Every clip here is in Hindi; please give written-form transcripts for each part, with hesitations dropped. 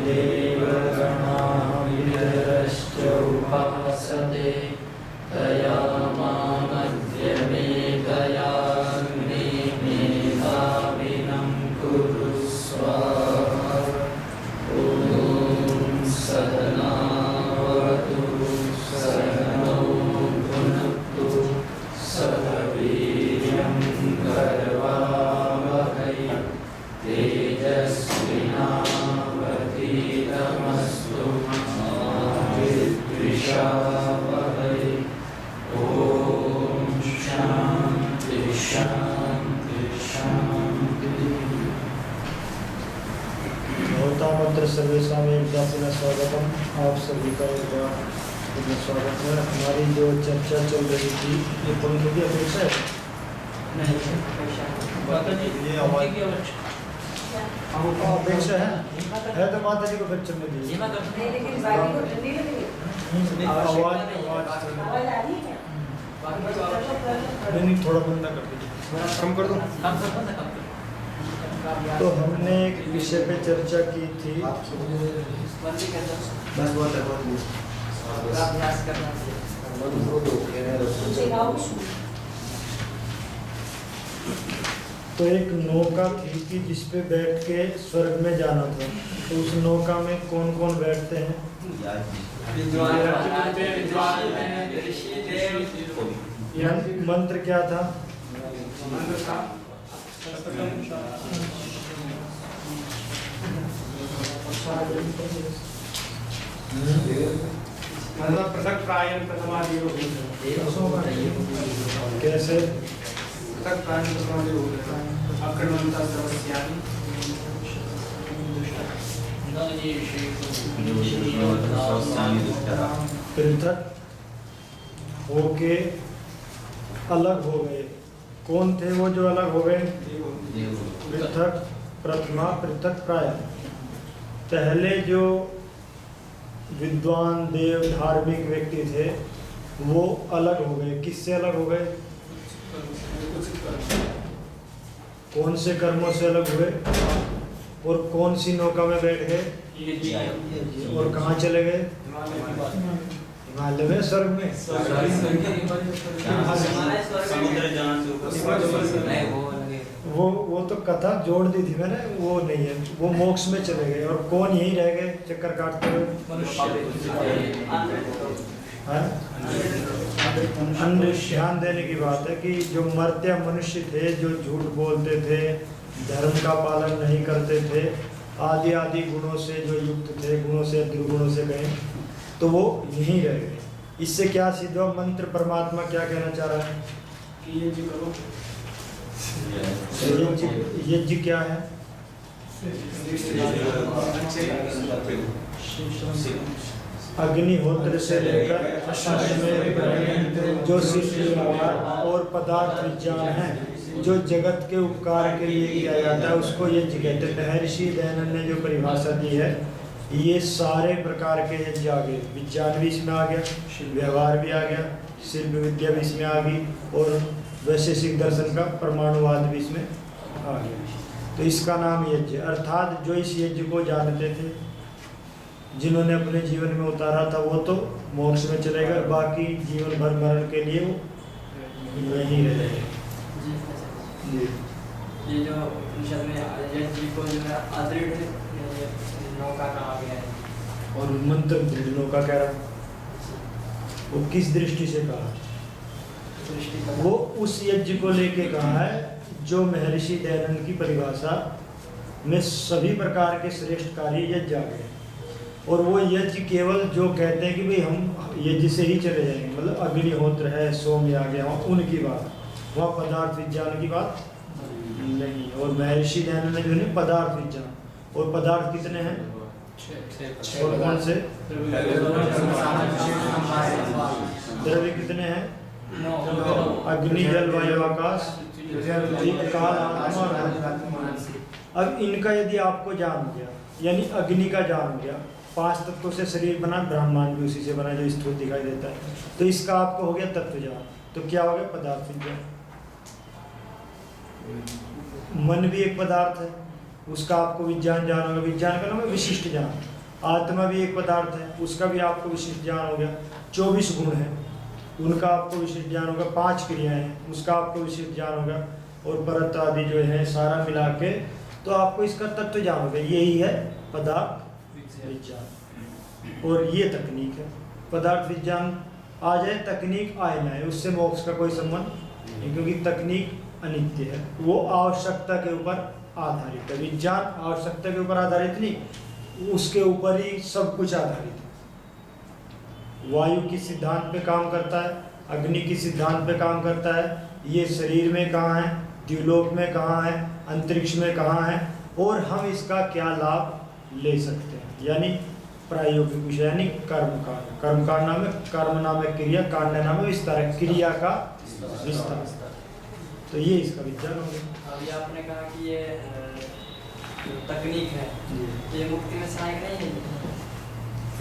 देवगणाः पितरश्च उपासते तया मामद्य मेधाविनं कुरु स्वाहा। ॐ सहनावतु सहनौ भुनक्तु सह वीर्यं करवावहै तेजस्विनावधीतमस्तु मा विद्विषावहै। ॐ शान्ति शान्ति शान्ति। भवतामत्र सर्वेषां एकदासिना स्वागतम। आप सभी का एक बार स्वागत है। हमारी जो चर्चा चल रही थी ये पंखे की अपेक्षा है नहीं ये आवाज की अपेक्षा है तो माता जी को फिर चलने दीजिए। आवाज नहीं थोड़ा बंदा कर दीजिए, कम कर दो। तो हमने एक विषय पे चर्चा की थी। तो एक नौका थी कि जिस पे बैठ के स्वर्ग में जाना था। तो उस नौका में कौन कौन बैठते हैं? मंत्र क्या था? पृथक प्रायण प्रथमादियो कैसे? पृथक प्रायण प्रथमादियो अकर्मणता सर्वस्यानि पृथक होके अलग हो गए। कौन थे वो जो अलग हो गए? पृथक प्रथमा पृथक प्राय। पहले जो विद्वान देव धार्मिक व्यक्ति थे वो अलग हो गए। किससे अलग हो गए? कौन से कर्मों से अलग हुए? और कौन सी नौका में बैठ गए? और कहाँ चले गए? हिमालय में, स्वर्ग में। वो तो कथा जोड़ दी थी मैंने, वो नहीं है। वो मोक्ष में चले गए। और कौन यहीं रह गए चक्कर काटते हुए? ध्यान देने की बात है कि जो मर्त्य मनुष्य थे, जो झूठ बोलते थे, धर्म का पालन नहीं करते थे, आदि आदि गुणों से जो युक्त थे, गुणों से दुर्गुणों से गए, तो वो यहीं रह गए। इससे क्या सिद्ध हुआ? मंत्र परमात्मा क्या कहना चाह रहा है? यज्ञ क्या है? अग्निहोत्र से लेकर जो सिद्धि और पदार्थ विज्ञान है, जो जगत के उपकार के लिए किया जाता है, उसको यज्ञ कहते हैं। महर्षि दयानंद ने जो परिभाषा दी है, ये सारे प्रकार के यज्ञ आ गए। विज्ञान भी इसमें आ गया, व्यवहार भी आ गया, शिल्प विद्या भी इसमें आ गई, और वैशेषिक दर्शन का परमाणुवाद भी इसमें आ गया। तो इसका नाम यज्ञ। अर्थात जो इस यज्ञ को जानते थे, जिन्होंने अपने जीवन में उतारा था, वो तो मोक्ष में चले गए। बाकी जीवन भर मरण के लिए वो यहीं रहेंगे। ये जो उपनिषद में यज्ञ को जो है अदृढ़ नौका कहा गया है, और मंत्र दृढ़ नौका कह रहा है। वो किस दृष्टि से कहा? वो उस यज्ञ को लेके कहा है जो महर्षि दयानंद की परिभाषा में सभी प्रकार के श्रेष्ठ कार्य यज्ञ आ गए। और वो यज्ञ केवल जो कहते हैं कि भाई हम यज्ञ से ही चले जाएंगे, मतलब अग्निहोत्र है, सोम आ गया, उनकी बात, वहाँ पदार्थ विज्ञान की बात नहीं। और महर्षि दयानंद ने जो है पदार्थ विज्ञान, और पदार्थ कितने हैं? और कौन से? द्रव्य कितने हैं? अग्नि जल वायु आकाश काल आत्मा। अब इनका यदि आपको जान गया, यानी अग्नि का जान गया, 5 तत्वों से शरीर बना, ब्रह्मांड भी उसी से बना जो स्थूल दिखाई देता है, तो इसका आपको हो गया तत्व ज्ञान। तो क्या हो गया? पदार्थ विज्ञान। मन भी एक पदार्थ है, उसका आपको विज्ञान जान होगा। विज्ञान का नाम है विशिष्ट ज्ञान। आत्मा भी एक पदार्थ है, उसका भी आपको विशिष्ट ज्ञान हो गया। 24 गुण है, उनका आपको विशिष्ट ज्ञान होगा। 5 क्रियाएं हैं, उसका आपको विशिष्ट ज्ञान होगा। और परत आदि जो है सारा मिला के तो आपको इसका तत्व ज्ञान होगा। यही है पदार्थ विज्ञान और ये तकनीक है। पदार्थ विज्ञान आ जाए, तकनीक आए ना आए, उससे मोक्ष का कोई संबंध नहीं, क्योंकि तकनीक अनित्य है, वो आवश्यकता के ऊपर आधारित है। विज्ञान आवश्यकता के ऊपर आधारित नहीं, उसके ऊपर ही सब कुछ आधारित है। वायु की सिद्धांत पे काम करता है, अग्नि की सिद्धांत पे काम करता है, ये शरीर में कहाँ है, द्युलोक में कहाँ है, अंतरिक्ष में कहाँ है, और हम इसका क्या लाभ ले सकते हैं। यानी प्रायोगिक विषय, यानी कर्मकांड। कर्मकांड नाम है, कर्म नाम है क्रिया, कांड नाम है विस्तार, क्रिया का विस्तार। तो ये इसका विज्ञान हो गया। अभी आपने कहा कि ये जो तकनीक है ये मुक्ति में सहायक नहीं है।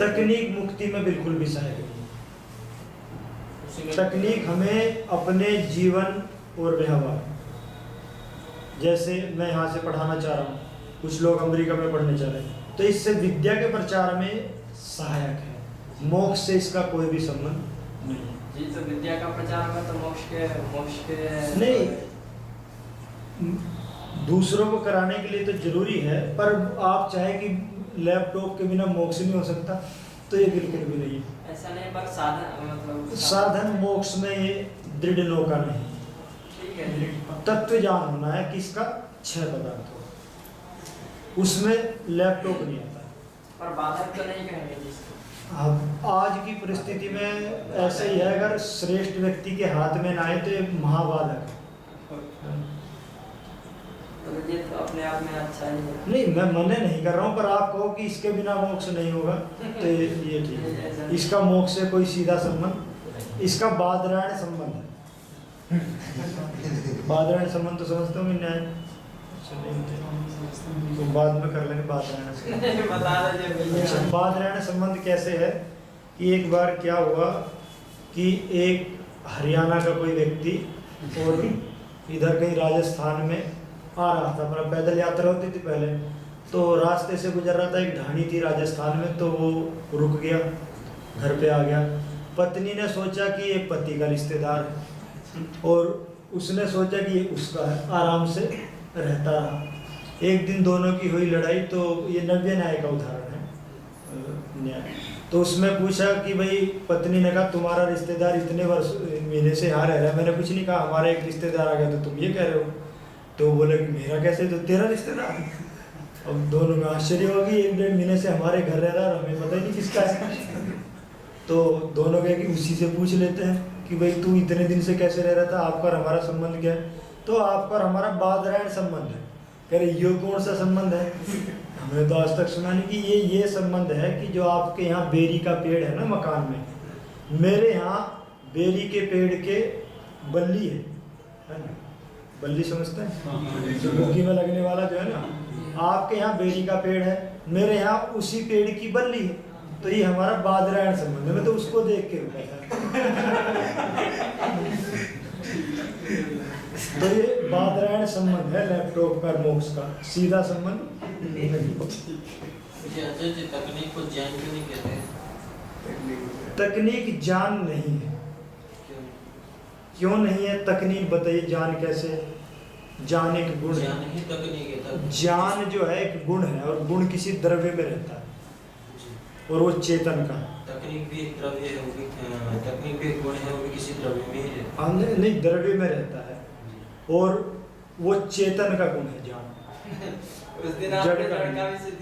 तकनीक मुक्ति में बिल्कुल भी सहायक नहीं। तकनीक हमें अपने जीवन और व्यवहार, जैसे मैं यहाँ से पढ़ाना चाह रहा हूँ, कुछ लोग अमेरिका में पढ़ने चाह रहे हैं, तो इससे विद्या के प्रचार में सहायक है। मोक्ष से इसका कोई भी संबंध नहीं। जी, तो विद्या का प्रचार में तो मोक्ष के नहीं, दूसरों को कराने के लिए तो जरूरी है, पर आप चाहे कि लैपटॉप के बिना मोक्ष नहीं हो सकता, तो ये बिल्कुल भी नहीं है। ऐसा नहीं, पर साधन मतलब साधन मोक्ष में ये दृढ़ नौका नहीं। ठीक है, तत्व ज्ञान होना है कि इसका 6 पदार्थ हो, उसमें लैपटॉप नहीं आता। पर बाधक तो नहीं कहेंगे जिसको। अब आज की परिस्थिति में ऐसा ही है, अगर श्रेष्ठ व्यक्ति के हाथ में ना आए तो ये महाबाधक है। तो ये तो अपने आप में अच्छा ही है। नहीं, मैं मना नहीं कर रहा हूँ, पर आप कहो कि इसके बिना मोक्ष नहीं होगा तो ये ठीक है। इसका मोक्ष से कोई सीधा संबंध, इसका बादरायण संबंध है। बादरायण संबंध तो समझते हो न्याय, तो बाद में कर लेंगे बादरायण संबंध। बता दीजिए। बादरायण संबंध कैसे है कि एक बार क्या हुआ कि एक हरियाणा का कोई व्यक्ति और इधर कहीं राजस्थान में आ रहा था, मतलब पैदल यात्रा होती थी पहले, तो रास्ते से गुजर रहा था। एक ढाणी थी राजस्थान में, तो वो रुक गया, घर पे आ गया। पत्नी ने सोचा कि ये पति का रिश्तेदार है, और उसने सोचा कि ये उसका है, आराम से रहता रहा। एक दिन दोनों की हुई लड़ाई, तो ये नव्य न्याय का उदाहरण है न्याय। तो उसमें पूछा कि भाई, पत्नी ने कहा तुम्हारा रिश्तेदार इतने वर्ष महीने से यहाँ रह रहा है। मैंने कुछ नहीं कहा, हमारा एक रिश्तेदार आ गया तो तुम ये कह रहे हो। तो बोले कि मेरा कैसे, तो तेरा रिश्तेदार। अब दोनों में आश्चर्य होगी, 1-1.5 महीने से हमारे घर रह रहा है, हमें पता ही नहीं किसका है। तो दोनों कहे कि उसी से पूछ लेते हैं कि भाई तू इतने दिन से कैसे रह रहा था, आपका और हमारा संबंध क्या है। तो आपका और हमारा बादरायण संबंध है। कह रहे ये कौन सा संबंध है, हमें तो आज तक सुना नहीं। कि ये संबंध है कि जो आपके यहाँ बेरी का पेड़ है ना मकान में, मेरे यहाँ बेरी के पेड़ के बल्ली है ना, बल्ली समझते हैं, जो मुर्गी में लगने वाला जो है ना, आपके यहाँ बेरी का पेड़ है, मेरे यहाँ उसी पेड़ की बल्ली है। तो ये हमारा बादरायण संबंध है। मैं तो उसको देख के रुका था। तो ये बादरायण संबंध है लैपटॉप का मोक्ष का, सीधा संबंध नहीं। तकनीक को ज्ञान क्यों नहीं कहते हैं? तकनीक ज्ञान नहीं है। क्यों नहीं है तकनीक, बताइए। ज्ञान कैसे? ज्ञान एक गुण है। ज्ञान ही तकनीक है। ज्ञान जो है एक गुण है, और गुण किसी द्रव्य में रहता है, और वो चेतन का है। तकनीक भी एक द्रव्य है, वो भी तकनीक भी एक गुण है, वो भी किसी द्रव्य में ही रहता है। नहीं, द्रव्य में रहता है, और वो चेतन का गुण है ज्ञान। उस दिन जड़ का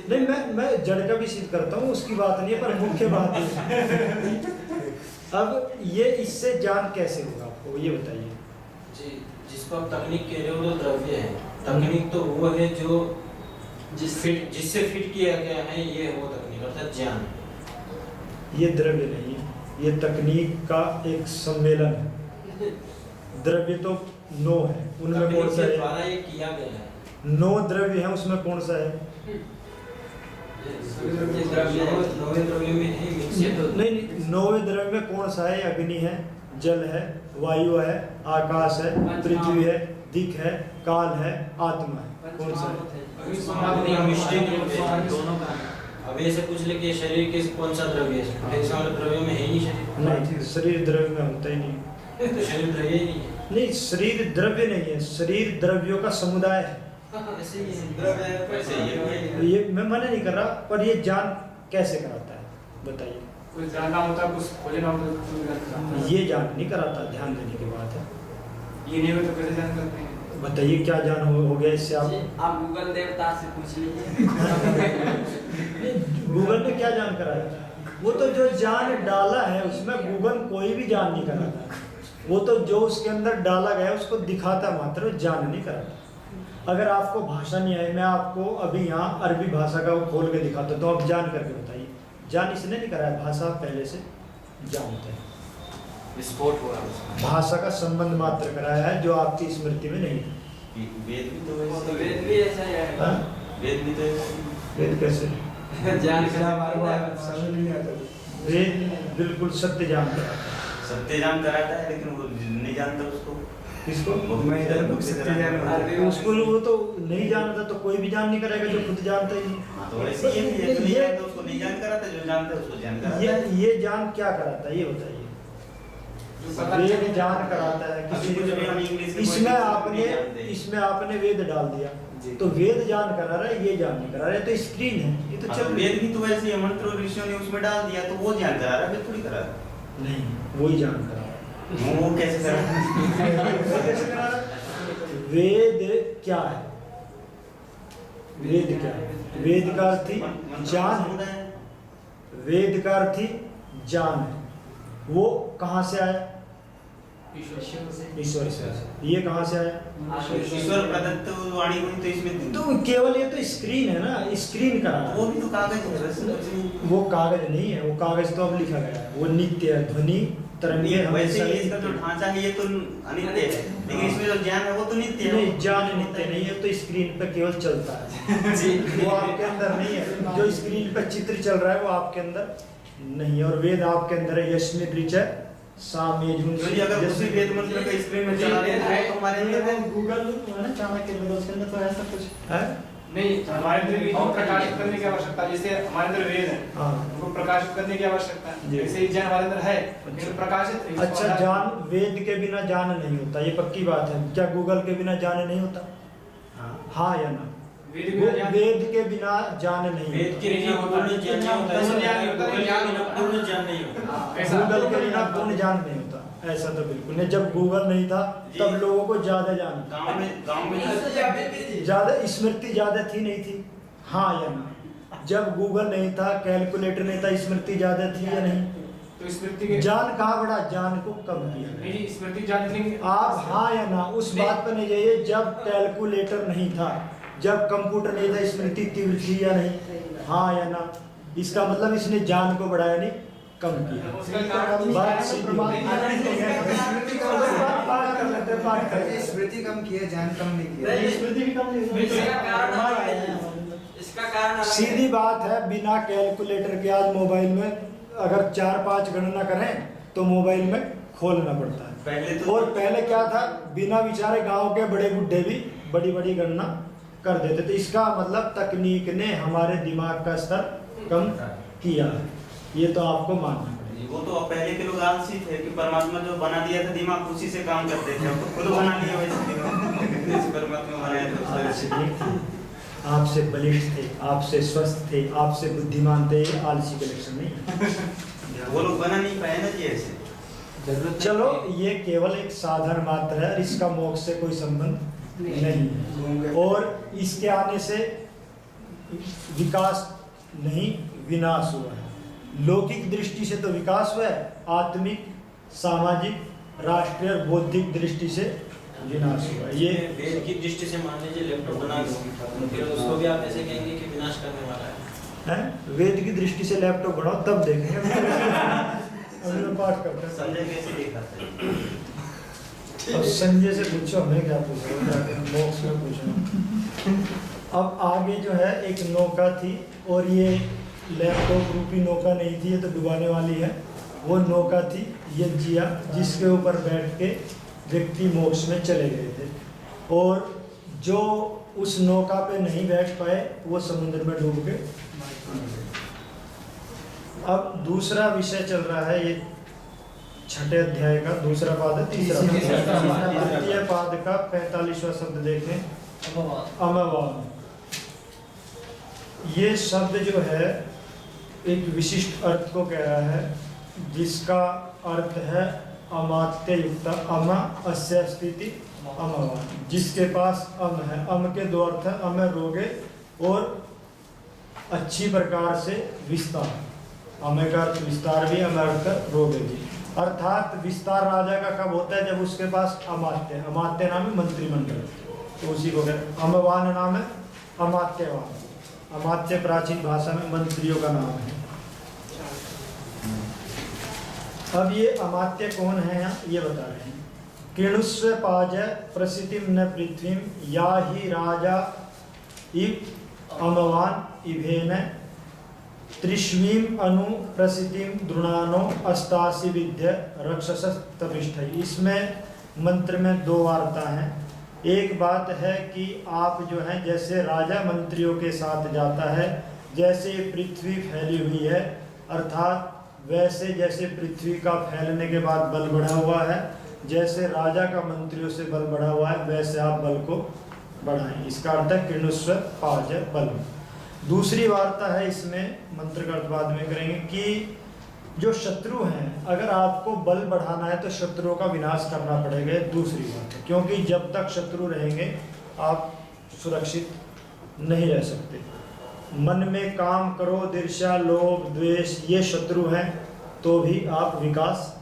नहीं, मैं जड़ का भी सिद्ध करता हूँ, उसकी बात नहीं है, पर मुख्य बात है। अब ये इससे ज्ञान कैसे होगा आपको ये बताइए जी। जिसको आप तकनीक कह रहे हो तो द्रव्य है। तकनीक तो वो है जो जिससे फिट किया गया है, ये वो तकनीक अर्थात ज्ञान। ये द्रव्य नहीं है, ये तकनीक का एक सम्मेलन है। द्रव्य तो 9 है, उनमें कौन सा है? द्वारा ये किया गया है। 9 द्रव्य है, उसमें कौन सा है? नहीं, 9 द्रव्य में कौन सा है? अग्नि है, जल है, वायु है, आकाश है, पृथ्वी है, दिक है, काल है, आत्मा है। कौन सा है? दोनों का अभी ऐसे पूछ ले कि शरीर के कौन सा द्रव्य है, तो इसका मतलब द्रव्यों में है ही नहीं शरीर। नहीं, शरीर द्रव्य में होता ही नहीं। तो शरीर द्रव्य ही नहीं है। नहीं, शरीर द्रव्य नहीं है, शरीर द्रव्यों का समुदाय है। ऐसे ही है, द्रव्य है, वैसे ही है। ये मैं मना नहीं कर रहा, पर ये जान कैसे कराता है बताइए। कुछ जानना होता है, कुछ खोजना होता है, कुछ जानना। ये जान नहीं कराता, ध्यान देने की बात है। ये नहीं हो तो कैसे जान करते हैं? बताइए क्या जान हो गया इससे आप गूगल देवता से पूछ लीजिए। गूगल ने क्या जान कराया? वो तो जो जान डाला है उसमें गूगल कोई भी जान नहीं कराता। वो तो जो उसके अंदर डाला गया उसको दिखाता मात्र, जान नहीं कराता। अगर आपको भाषा नहीं आई, मैं आपको अभी यहाँ अरबी भाषा का वो खोल के दिखाता तो आप जान करके बताइए। जान इसने नहीं कराया, भाषा पहले से जानते हैं। विस्फोट हुआ उसका। भाषा का संबंध मात्र कराया है जो आपकी स्मृति में नहीं है। वेद भी तो वो तो वैसे वेद भी ऐसा ही है। हाँ? वेद भी तो ऐसे वेद कैसे? जान समझ नहीं आता। वेद बिल्कुल सत्य जान कराता है। सत्य जान कराता है, लेकिन वो नहीं जानता उसको। किसको? मैं इधर बुक से जान उसको वो तो नहीं जानता तो कोई भी जान नहीं करेगा जो खुद जानता ही नहीं। हाँ, तो वैसे ये भी है, जो नहीं जानता उसको नहीं जान कराता, जो जानता है उसको जान कराता है। ये जान क्या कराता है ये बताइए। वेद जान कराता है अभी कुछ भी हम इंग्लिश किसी में इसमें कोई आपने नहीं जानते। इसमें आपने वेद डाल दिया तो वेद जान करा रहा है, ये जान नहीं करा रहा है। तो स्क्रीन है ये तो हाँ, चल तो वेद भी तो वैसे ही है, मंत्र और ऋषियों ने उसमें डाल दिया तो वो जान करा रहा है, वेद थोड़ी करा रहा है। नहीं, वही जान करा रहा है। वो कैसे करा रहा है? वो कैसे करा रहा है? वेद क्या है? वेद क्या है? वेद का अर्थ ही जान है। वेद का अर्थ ही जान है। वो कहाँ से आया? ईश्वर से। ये कहाँ से आया? ईश्वर प्रदत्त वाणी हुई तो इसमें तो केवल ये तो स्क्रीन है ना, स्क्रीन का वो भी तो कागज है, वैसे कुछ नहीं। वो कागज नहीं है, वो कागज तो अब लिखा गया है। वो नित्य है, ध्वनि तरंगे वैसे ही इसका जो नित्य ढांचा है ये तो अनित्य है, लेकिन इसमें जो ज्ञान है वो तो नित्य है। नहीं, जान नित्य नहीं है, तो स्क्रीन पे केवल चलता है। वो आपके अंदर नहीं है। जो स्क्रीन पे चित्र चल रहा है वो आपके अंदर नहीं है। और वेद आपके अंदर है। यस्मिन् ऋचा सामयजुन। यदि अगर उसी वेद मंत्र का स्क्रीन में चला दें तो हमारे अंदर वो गूगल है ना, चाणक्य के उसके अंदर तो ऐसा कुछ है नहीं, हमारे अंदर भी प्रकाशित करने की आवश्यकता है। जैसे हमारे अंदर वेद है, हाँ। उनको प्रकाशित करने की आवश्यकता है। जी। जैसे ही ज्ञान हमारे अंदर है, लेकिन प्रकाशित है। अच्छा, जान वेद के बिना जान नहीं होता, ये पक्की बात है। क्या गूगल के बिना जान नहीं होता? हाँ या ना? वेद के बिना ज्ञान- वेद के बिना जान नहीं वेद होता। के बिना पूर्ण ज्ञान नहीं होता। पूर्ण ज्ञान नहीं होता, गूगल के ज्ञान बिना होता। पूर्ण ज्ञान नहीं होता। ऐसा गूगल के बिना पूर्ण जान नहीं होता, ऐसा तो बिल्कुल नहीं। जब गूगल नहीं था तब लोगों को ज्यादा जान, गांव में ज्यादा स्मृति ज्यादा थी नहीं थी? हाँ या ना? जब गूगल नहीं था, कैलकुलेटर नहीं था, स्मृति ज्यादा थी या नहीं? तो स्मृति के जान कहाँ बढ़ा? जान को कम किया। नहीं, स्मृति जान नहीं। आप हाँ या ना उस बात पर नहीं जाइए। जब कैलकुलेटर नहीं था, जब कंप्यूटर नहीं था, स्मृति तीव्र थी या नहीं? हाँ या ना? इसका मतलब इसने जान को बढ़ाया नहीं, कम किया। बात सीधी। बात कर लेते हैं, बात कर लेते हैं। स्मृति कम किया, जान कम नहीं किया। स्मृति भी कम नहीं इसका कारण अलग है। सीधी बात है। बिना कैलकुलेटर के आज मोबाइल में अगर 4-5 गणना करें तो मोबाइल में खोलना पड़ता है। पहले तो और पहले क्या था, बिना विचारे गांव के बड़े बुढ़े भी बड़ी बड़ी गणना कर देते थे। इसका मतलब तकनीक ने हमारे दिमाग का स्तर कम किया है। ये तो आपको मानना पड़ेगा। वो तो अब पहले के लोग आलसी थे कि परमात्मा जो बना दिया था दिमाग उसी से काम करते थे। अब तो खुद बना लिया वैसे दिमाग। जैसे परमात्मा बनाया था आलसी नहीं थे, आपसे बलिष्ठ थे, आपसे स्वस्थ थे, आपसे बुद्धिमान थे। आलसी का लक्षण नहीं। वो लोग बना नहीं पाए ना जी ऐसे। चलो, ये केवल एक साधन मात्र है, इसका मोक्ष से कोई संबंध नहीं है। और इसके आने से विकास नहीं, विनाश हुआ है। लौकिक दृष्टि से तो विकास हुआ है, आत्मिक, सामाजिक, राष्ट्रीय और बौद्धिक दृष्टि से विनाश हुआ है। ये वेद की दृष्टि से मान लीजिए लैपटॉप बना दो, फिर उसको भी आप ऐसे कहेंगे कि विनाश करने वाला है। है वेद की दृष्टि से लैपटॉप बनाओ तब देखेंगे। अभी मैं पाठ करते हैं। संजय कैसे देखा था? अब संजय से पूछो, हमें क्या पूछो, मोक्ष में पूछो। अब आगे जो है एक नौका थी, और ये लैपटॉप रूपी नौका नहीं थी, ये तो डुबाने वाली है। वो नौका थी यज्जिया, जिसके ऊपर बैठ के व्यक्ति मोक्ष में चले गए थे। और जो उस नौका पे नहीं बैठ पाए वो समुद्र में डूब के अब दूसरा विषय चल रहा है, ये छठे अध्याय का दूसरा पाद है, तीसरा तृतीय पाद का 45वां शब्द देखें, अमवान। ये शब्द जो है एक विशिष्ट अर्थ को कह रहा है, जिसका अर्थ है अमात्य युक्त, अम अस्य स्थिति अमवान, जिसके पास अम है। अम के दो अर्थ है, अम रोगे और अच्छी प्रकार से विस्तार। अम का अर्थ विस्तार भी, अम अर्थ रोगे भी। अर्थात विस्तार राजा का कब होता है, जब उसके पास अमात्य है। अमात्य नाम है मंत्रिमंडल, तो उसी को कहते। अमवान नाम है अमात्यवान। अमात्य प्राचीन भाषा में मंत्रियों का नाम है। अब ये अमात्य कौन है यहाँ ये बता रहे हैं। किणुस्व पाज प्रसिद्धिम न पृथ्वीम या ही राजा इव अमवान इभेन त्रिश्वीम अनु प्रसिद्धिम द्रुणानो अस्तासी विद्य रक्षस तपिष्ठ। इसमें मंत्र में दो वार्ता हैं। एक बात है कि आप जो हैं जैसे राजा मंत्रियों के साथ जाता है, जैसे पृथ्वी फैली हुई है, अर्थात वैसे जैसे पृथ्वी का फैलने के बाद बल बढ़ा हुआ है, जैसे राजा का मंत्रियों से बल बढ़ा हुआ है, वैसे आप बल को बढ़ाएं। इसका अर्थ है किणुस्व पाज बल। दूसरी वार्ता है इसमें, मंत्र का अर्थ बाद में करेंगे, कि जो शत्रु हैं, अगर आपको बल बढ़ाना है तो शत्रुओं का विनाश करना पड़ेगा। दूसरी बात है, क्योंकि जब तक शत्रु रहेंगे आप सुरक्षित नहीं रह सकते। मन में काम, क्रोध, ईर्ष्या, लोभ, द्वेष, ये शत्रु हैं तो भी आप विकास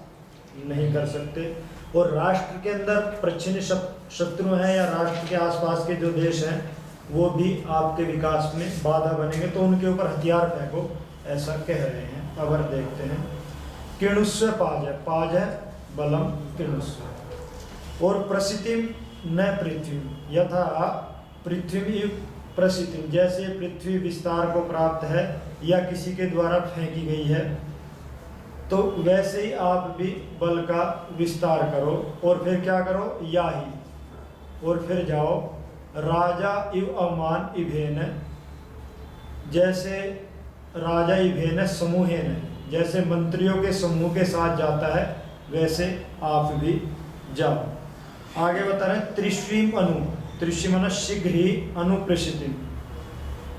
नहीं कर सकते। और राष्ट्र के अंदर प्रच्छन्न शत्रु हैं या राष्ट्र के आसपास के जो देश हैं, वो भी आपके विकास में बाधा बनेंगे, तो उनके ऊपर हथियार फेंको, ऐसा कह रहे हैं। अब देखते हैं, किणुस्व पाज है बलम किणुस्व। और प्रसिद्धिम न पृथ्वी यथा पृथ्वी प्रसिद्धि, जैसे पृथ्वी विस्तार को प्राप्त है या किसी के द्वारा फेंकी गई है, तो वैसे ही आप भी बल का विस्तार करो। और फिर क्या करो, या ही, और फिर जाओ राजा इव अमान इभेन, जैसे राजा इभेन समूहेन, जैसे मंत्रियों के समूह के साथ जाता है, वैसे आप भी जाओ। आगे बता रहे हैं, त्रिश्वीम अनु, त्रिश्वीम शीघ्र ही, अनुप्रसिद्धि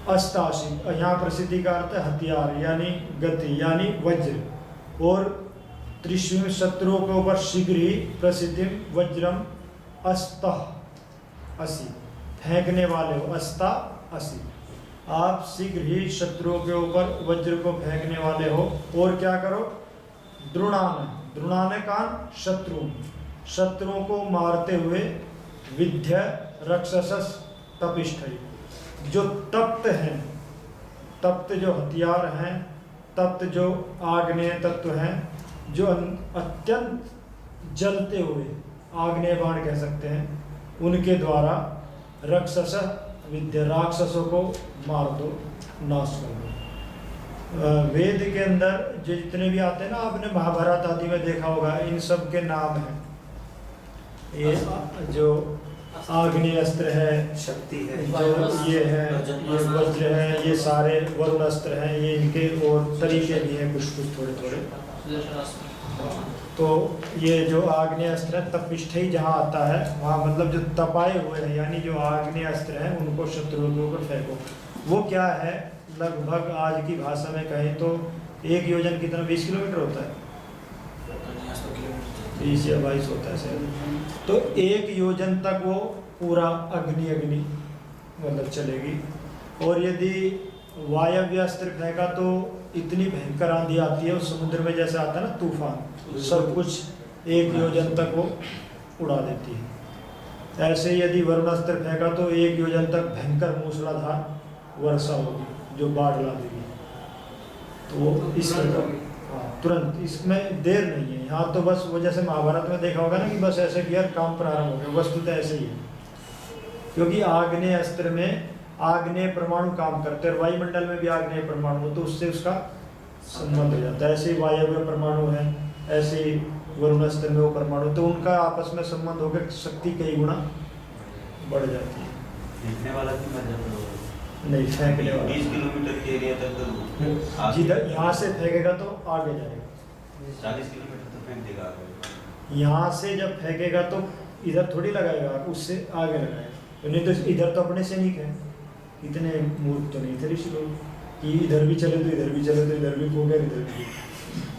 अस्ताशी, यहाँ प्रसिद्धि का अर्थ है हथियार यानी गति यानी वज्र। और त्रिश्वीम शत्रुओं के ऊपर शीघ्र ही, प्रसिद्धि वज्रम अस्तः असी, फेंकने वाले हो, अस्ता असी, आप शीघ्र ही शत्रुओं के ऊपर वज्र को फेंकने वाले हो। और क्या करो, द्रुणान, द्रुणान कान शत्रु, शत्रुओं को मारते हुए, विद्य रक्षसस तपिष्ठ, जो तप्त हैं, तप्त जो हथियार हैं, तप्त जो आग्नेय तत्व हैं, जो अत्यंत जलते हुए आग्नेय बाण कह सकते हैं, उनके द्वारा रक्षस विद्या, राक्षसों को मार दो, नाश कर दो। वेद के अंदर जो जितने भी आते हैं ना, आपने महाभारत आदि में देखा होगा, इन सब के नाम हैं। ये जो आग्नेय अस्त्र है, शक्ति है, जो ये है, ये वज्र है, ये सारे वरुण अस्त्र हैं, ये इनके और तरीके भी हैं कुछ कुछ थोड़े थोड़े। तो ये जो आग्नेय अस्त्र है, तपिष्ठ ही जहाँ आता है वहाँ मतलब जो तपाए हुए हैं, यानी जो आग्नेय अस्त्र हैं, उनको शत्रुओं के ऊपर फेंको। वो क्या है, लगभग आज की भाषा में कहें तो एक योजन कितना 20 किलोमीटर होता है, 30 या 22 होता है शायद। तो एक योजन तक वो पूरा अग्नि मतलब चलेगी। और यदि वायव्य अस्त्र फेंका तो इतनी भयंकर आंधी आती है, उस समुद्र में जैसे आता है ना तूफान, सब कुछ एक योजन तक वो उड़ा देती है। ऐसे यदि वरुण अस्त्र फेंका तो एक योजन तक भयंकर मूसलाधार वर्षा होगी जो बाढ़ ला देगी। तो इस तुरंत, इसमें देर नहीं है। यहाँ तो बस वो जैसे महाभारत में देखा होगा ना कि बस ऐसे किया काम प्रारंभ हो गया, वस्तुतः ऐसे ही है। क्योंकि आग्नेय अस्त्र में आग्नेय परमाणु काम करते हैं, और वायुमंडल में भी आग्नेय परमाणु, तो उससे उसका संबंध हो जाता है। ऐसे ही वायव्य परमाणु है, ऐसे ही वरुण अस्त्र में वो परमाणु, तो उनका आपस में संबंध होकर शक्ति कई गुना बढ़ जाती है। देखने वाला भी मजा नहीं फेंकने वाला 20 किलोमीटर के एरिया तक तो आगे- जिधर यहाँ से फेंकेगा तो आगे जाएगा, 40 किलोमीटर तो फेंक देगा आगे। यहाँ से जब फेंकेगा तो इधर थोड़ी लगाएगा, उससे आगे लगाएगा। तो नहीं तो इधर तो अपने से नहीं कहे, इतने मूर्ख तो नहीं थे ऋषि लोग कि इधर भी चले तो इधर भी चले तो इधर भी फूके इधर भी,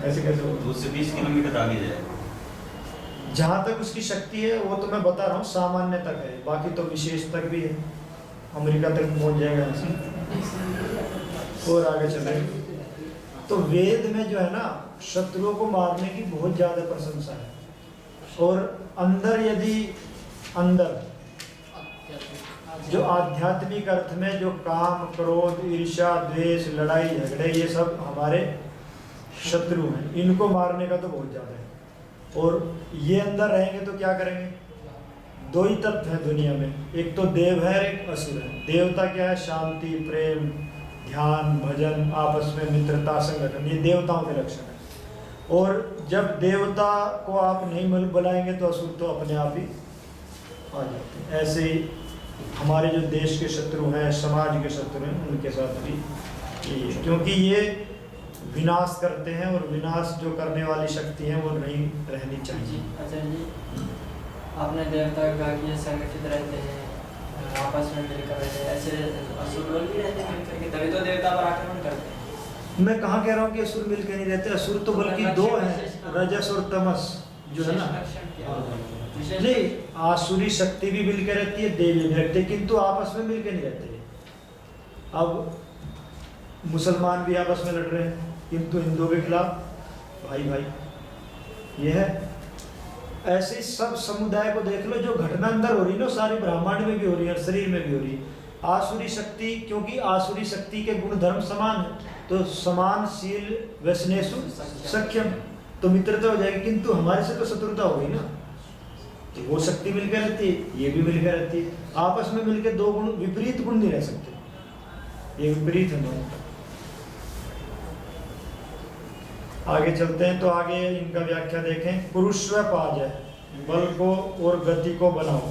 ऐसे कैसे तो होगा? उससे 20 किलोमीटर आगे जाएगा। जहाँ तक उसकी शक्ति है वो तो मैं बता रहा हूँ सामान्य तक है, बाकी तो विशेष तक भी है, अमेरिका तक पहुँच जाएगा यहाँ से और आगे चलेगा। तो वेद में जो है ना शत्रुओं को मारने की बहुत ज़्यादा प्रशंसा है, और अंदर यदि अंदर जो आध्यात्मिक अर्थ में जो काम क्रोध ईर्ष्या द्वेष लड़ाई झगड़े ये सब हमारे शत्रु हैं, इनको मारने का तो बहुत ज़्यादा है। और ये अंदर रहेंगे तो क्या करेंगे? दो ही तत्व है दुनिया में, एक तो देव है, एक असुर है। देवता क्या है? शांति, प्रेम, ध्यान, भजन, आपस में मित्रता, संगठन, ये देवताओं के लक्षण है। और जब देवता को आप नहीं बुलाएंगे तो असुर तो अपने आप ही आ जाते हैं। ऐसे ही हमारे जो देश के शत्रु हैं, समाज के शत्रु हैं, उनके साथ भी ये, क्योंकि ये विनाश करते हैं और विनाश जो करने वाली शक्ति है वो नहीं रहनी चाहिए। आचार्य जी, आपने देवता का कहा कि ये संगठित रहते हैं, आपस में मिलकर रहते हैं, ऐसे असुर लोग भी रहते हैं मिलकर के, तभी तो देवता पर आक्रमण करते हैं। मैं कहाँ कह रहा हूँ कि असुर मिलकर नहीं रहते, असुर तो बल्कि दो हैं, रजस और तमस जो है ना। नहीं, आसुरी शक्ति भी मिलकर रहती है, देवी भी रहती है, किंतु आपस में मिलकर नहीं रहते। अब मुसलमान भी आपस में लड़ रहे हैं किंतु हिंदुओं के खिलाफ भाई भाई, ये है। ऐसे सब समुदाय को देख लो, जो घटना अंदर हो रही है ना सारी ब्रह्मांड में भी हो रही है, शरीर में भी हो रही है। आसुरी शक्ति, क्योंकि आसुरी शक्ति के गुण धर्म समान है, तो समानशील व्यसनेषु सख्यम, तो मित्रता हो जाएगी, किंतु हमारे से तो शत्रुता होगी ना। तो वो शक्ति मिलकर रहती है, ये भी मिलकर रहती है, आपस में मिलकर दो गुण, विपरीत गुण नहीं रह सकते, ये विपरीत है दोनों। आगे चलते हैं तो आगे इनका व्याख्या देखें। पुरुष व पाजय, बल को और गति को बनाओ।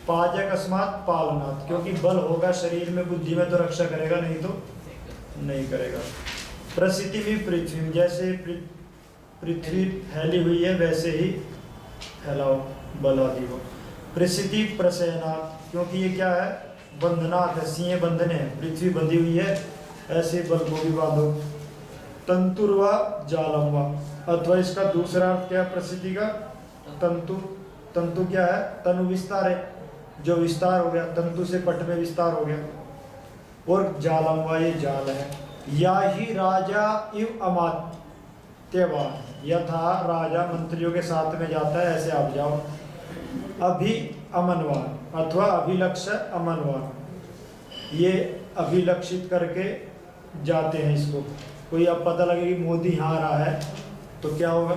पाजय अकस्मात पालनात्, क्योंकि बल होगा शरीर में, बुद्धि में तो रक्षा करेगा, नहीं तो नहीं करेगा। प्रसिद्धि भी पृथ्वी, जैसे पृथ्वी फैली हुई है वैसे ही फैलाओ बल आदि को। प्रसिद्धि प्रशयनात्, क्योंकि ये क्या है? बंधनात् है, सीएं बंधने हैं, पृथ्वी बंधी हुई है, ऐसे बल को भी बांधो। तंतुर्वा जालमवा, अथवा इसका दूसरा अर्थ क्या है प्रसिद्धि का? तंतु। तंतु क्या है? तनु विस्तार है, जो विस्तार हो गया, तंतु से पट में विस्तार हो गया। और जालमवा, ये जाल है। या ही राजा इव अमात्यवान, यथा राजा मंत्रियों के साथ में जाता है ऐसे आप जाओ। अभि अमनवान अथवा अभिलक्ष्य अमनवान, ये अभिलक्षित करके जाते हैं इसको। कोई अब पता लगे कि मोदी यहाँ आ रहा है तो क्या होगा?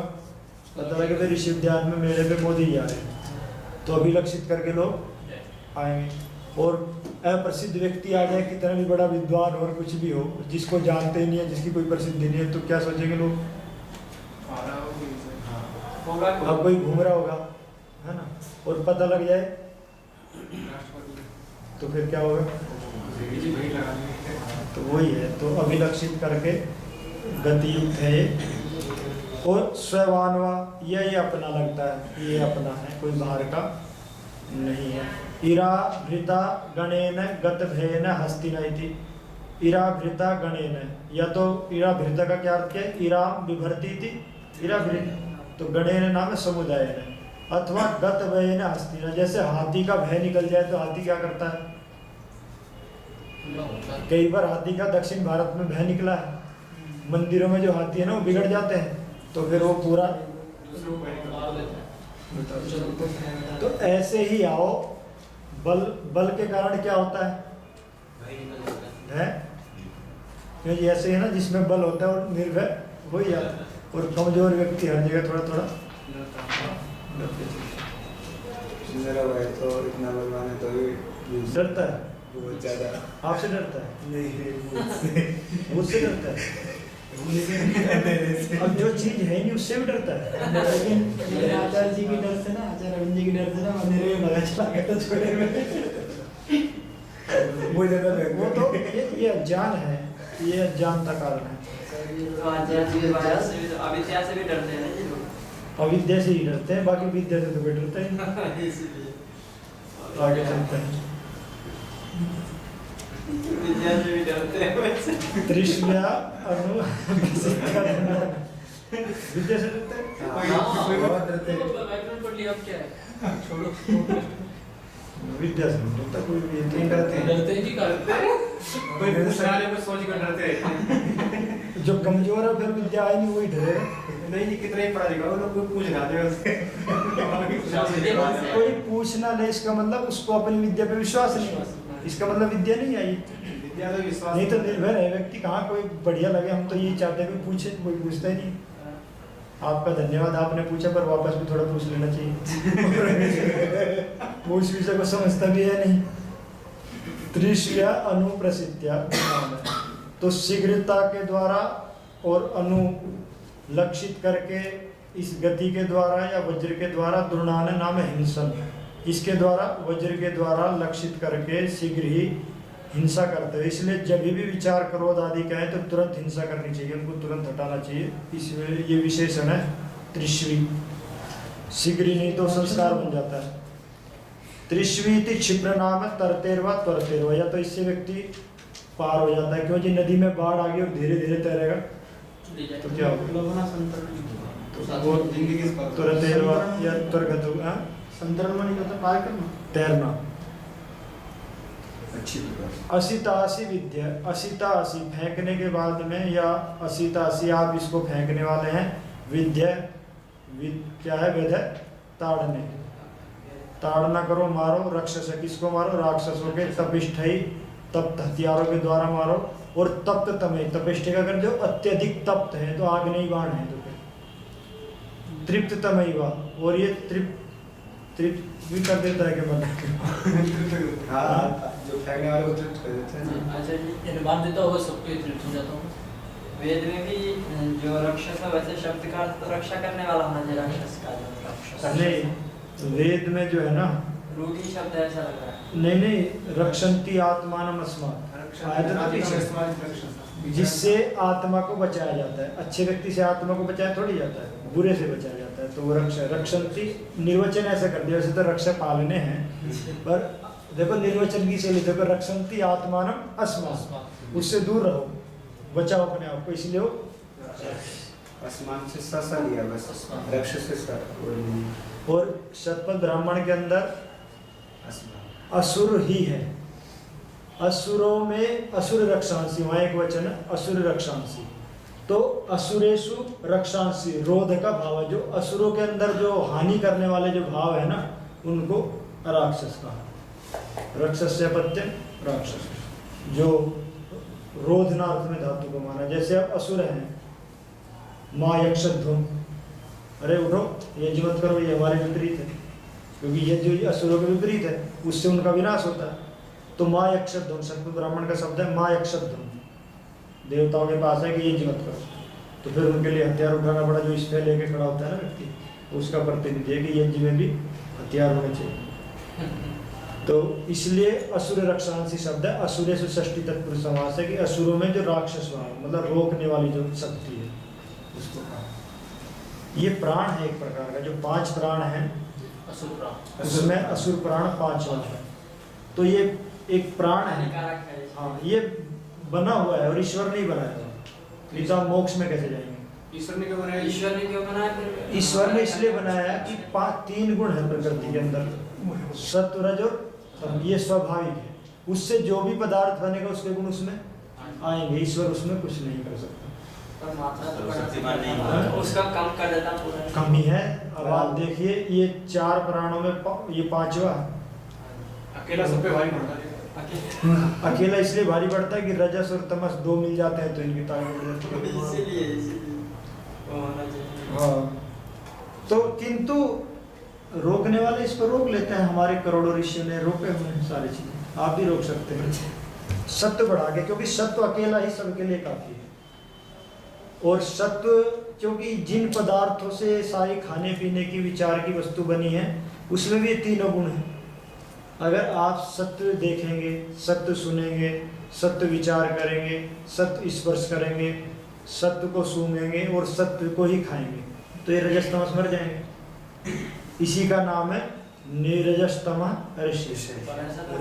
पता लगे फिर ऋषि उद्यान में मेले पे मोदी जा रहे हैं, तो अभिलक्षित करके लोग आएंगे। और अप्रसिद्ध व्यक्ति आ जाए, कितना भी बड़ा विद्वान और कुछ भी हो, जिसको जानते ही नहीं है, जिसकी कोई प्रसिद्धि नहीं है, तो क्या सोचेंगे लोग? अब कोई घूम रहा होगा, है ना, और पता लग जाए तो फिर क्या होगा? तो वही है, तो अभिलक्षित करके गतियुक्त है ये। और स्ववानवा, ये अपना लगता है, ये अपना है, कोई बाहर का नहीं है। इरा भृता गणेन गतभेन हस्तिनैति, इरा भृता गणेन, या तो इरा भृता का क्या अर्थ है? इराम विभर्ती थी, इरा भृत, तो गणेन नाम है समुदाय है। अथवा गतभेन हस्तिना, जैसे हाथी का भय निकल जाए तो हाथी क्या करता है? कई बार हाथी का दक्षिण भारत में भय निकला है, मंदिरों में जो हाथी है ना वो बिगड़ जाते हैं, तो फिर वो पूरा। तो ऐसे ही आओ, बल के कारण क्या होता है? क्योंकि ऐसे है ना, जिसमें बल होता है और निर्भय हो ही जाता है, और कमजोर व्यक्ति हर जगह थोड़ा थोड़ा मेरा भाई तो इतना बलवान है तो भी डरता है, बहुत ज्यादा। आपसे डरता है? नहीं, मुझसे डरता है। अब जो चीज है नहीं उससे भी डरता है। लेकिन आचार्य जी की डर से ना, आचार्य अरविंद जी की डर से ना, मेरे में लगा चला गया था छोटे में। वो ज़्यादा महंगा वो तो ये अज्ञान है, ये अज्ञान का कारण है। तो अज्ञान की वजह से भी, अविद्या से भी डरते हैं ना ये लोग। अविद्या से ही डरते हैं, बाकी विद्या से तो कोई डरता ही नहीं। इसीलिए आगे चलते हैं। विद्या से भी डरते हैं वैसे। त्रिश्व्या अनु विद्या से डरते हैं। बहुत डरते हैं। बैकग्राउंड पढ़ लिया, अब क्या है, छोड़ो। विद्या से नहीं डरता कोई भी, नहीं डरते हैं। डरते ही करते कोई पूछने वाले को सोच कर डरते हैं। जो कमजोर है फिर विद्या आई नहीं वही डरेगा। नहीं जी, कितना ही पढ़ा लिखा हो, लोग कोई पूछ ना दे उससे। कोई पूछना ले इसका मतलब उसको अपनी विद्या पे विश्वास नहीं, इसका मतलब विद्या नहीं आई। विद्या तो विश्वास नहीं तो निर्भर है व्यक्ति, कहाँ कोई बढ़िया लगे, हम तो यही चाहते हैं कि पूछे, कोई पूछता ही नहीं। आपका धन्यवाद, आपने पूछा, पर वापस भी थोड़ा पूछ लेना चाहिए। वो इस विषय को समझता भी है नहीं। त्रिश्व्या अनुप्रसिद्ध्या, तो शीघ्रता के द्वारा और अनुलक्षित करके इस गति के द्वारा या वज्र के द्वारा दुर्नान नाम हिंसन, इसके द्वारा वज्र के द्वारा लक्षित करके शीघ्र ही हिंसा करते हैं। इसलिए जब भी विचार क्रोध आदि का है तो तुरंत हिंसा करनी चाहिए, उनको तुरंत हटाना चाहिए। इसमें ये विशेषण है त्रिश्वी। शीघ्र ही नहीं तो संस्कार बन जाता है। त्रिश्वी क्षिप्र नाम है तरतेरवा त्वरतेरवा, या तो इससे व्यक्ति पार हो जाता है, क्योंकि नदी में बाढ़ आ गई और धीरे धीरे तैरेगा तो क्या होगा, वो त्वरतेरवा या त्वरगत, संतरण नहीं करता, पार करना, तैरना। अच्छी प्रकार असितासी विद्या, असितासी फेंकने के बाद में, या असितासी आप इसको फेंकने वाले हैं। विद्या क्या है, वेद है ताड़ने, ताड़ना करो, मारो। रक्षस, किसको मारो, राक्षसों के। तपिष्ठई, तप्त हथियारों के द्वारा मारो। और तप्त तमे, तपिष्ठ का कर दो, अत्यधिक तप्त है तो आग्नेय बाण है तो फिर तृप्त तमैवा, और ये तृप्त भी कर देता है कि मतलब हाँ, जो फेंकने वाले को तृप्त कर देते हैं। अच्छा जी, अनुमान देता हो सबको तृप्त हो जाता हूँ। वेद में भी जो रक्षस है वैसे शब्द का अर्थ तो रक्षा करने वाला होना चाहिए, राक्षस का जो राक्षस। नहीं, वेद में जो है ना, रूढ़ी शब्द ऐसा लग रहा है। नहीं नहीं, रक्षन्ति आत्मानम अस्मात्, आयत तो पीछे, जिससे आत्मा को बचाया जाता है। अच्छे व्यक्ति से आत्मा को बचाया थोड़ी जाता है, बुरे से बचाया जाता है। तो वो रक्षन्ति निर्वचन ऐसा कर दिया, वैसे तो रक्षा पालने हैं, पर देखो निर्वचन की शैली देखो, रक्षन्ति आत्मानम अस्मात्, उससे दूर रहो, बचाओ अपने आप को, इसलिए वो आसमान से सा लिया बस, राक्षस से सा। और शतपथ ब्राह्मण के अंदर आसमान असुर ही है। असुरों में असुर रक्षांसी, वहाँ एक वचन है असुर रक्षांसी। तो असुरेशु रक्षांसी, रोध का भाव है, जो असुरों के अंदर जो हानि करने वाले जो भाव है ना, उनको राक्षस कहा। रक्षस से अपत्यम राक्षस, जो रोधनार्थ में धातु को माना। जैसे अब असुर हैं, माँ यक्षध्वम, अरे उठो, ये मत करो, ये हमारे विपरीत है, क्योंकि ये जो असुरों के विपरीत है उससे उनका विनाश होता है। तो माँ यक्षध्वम, शब्द ब्राह्मण का शब्द है माँ यक्षध्वम, देवताओं के पास है कि ये मत करो, तो फिर उनके लिए हथियार उठाना पड़ा। जो इस पे लेके खड़ा होता है ना व्यक्ति, उसका प्रतिनिधि है कि यज्ञ में भी हथियार होने चाहिए। तो इसलिए असुर रक्षांसी शब्द है। असुरेषु षष्ठी तत्पुरुष समास है कि असुरों में जो राक्षस मतलब रोकने वाली जो शक्ति है उसको कहा। ये प्राण है एक प्रकार का, जो 5 प्राण हैं असुर प्राण, उसमें असुर प्राण 5 है। तो ये एक प्राण है, हानिकारक है। हाँ, ये बना हुआ है और ईश्वर नहीं बनाया हुआ, नहीं तो आप मोक्ष में कैसे जाएंगे। ईश्वर ने क्यों बनाया? ईश्वर ने क्यों बनाया फिर? ईश्वर ने इसलिए बनाया है कि 3 गुण है प्रकृति के अंदर, सत्व रज और तम, ये स्वाभाविक है। उससे जो भी पदार्थ बनेगा उसके गुण उसमें आएंगे, ईश्वर उसमें कुछ नहीं कर सकता। पर मात्रा तो शक्तिमान नहीं बढ़ा, है। उसका कम कर देता पूरा। कमी है। अब आप देखिए, ये 4 प्राणों में ये 5वां है। अकेला सब पे भारी पड़ता है। अकेला इसलिए भारी पड़ता है कि रजस और तमस 2 मिल जाते हैं तो इनकी ताकत बढ़ जाती है। इसीलिए वो होना चाहिए। हाँ, तो किंतु रोकने वाले इसको रोक लेते हैं। हमारे करोड़ों ऋषियों ने रोके हुए हैं सारी चीजें, आप भी रोक सकते हैं सत्व बढ़ा के, क्योंकि सत्व अकेला ही सबके लिए काफी है। और सत्व, क्योंकि जिन पदार्थों से सारी खाने पीने की विचार की वस्तु बनी है उसमें भी 3 गुण हैं। अगर आप सत्य देखेंगे, सत्य सुनेंगे, सत्य विचार करेंगे, सत्य स्पर्श करेंगे, सत्य को सूंघेंगे और सत्य को ही खाएंगे, तो ये रजस तमस मर जाएंगे। इसी का नाम है नीरजस्तम ऋषि।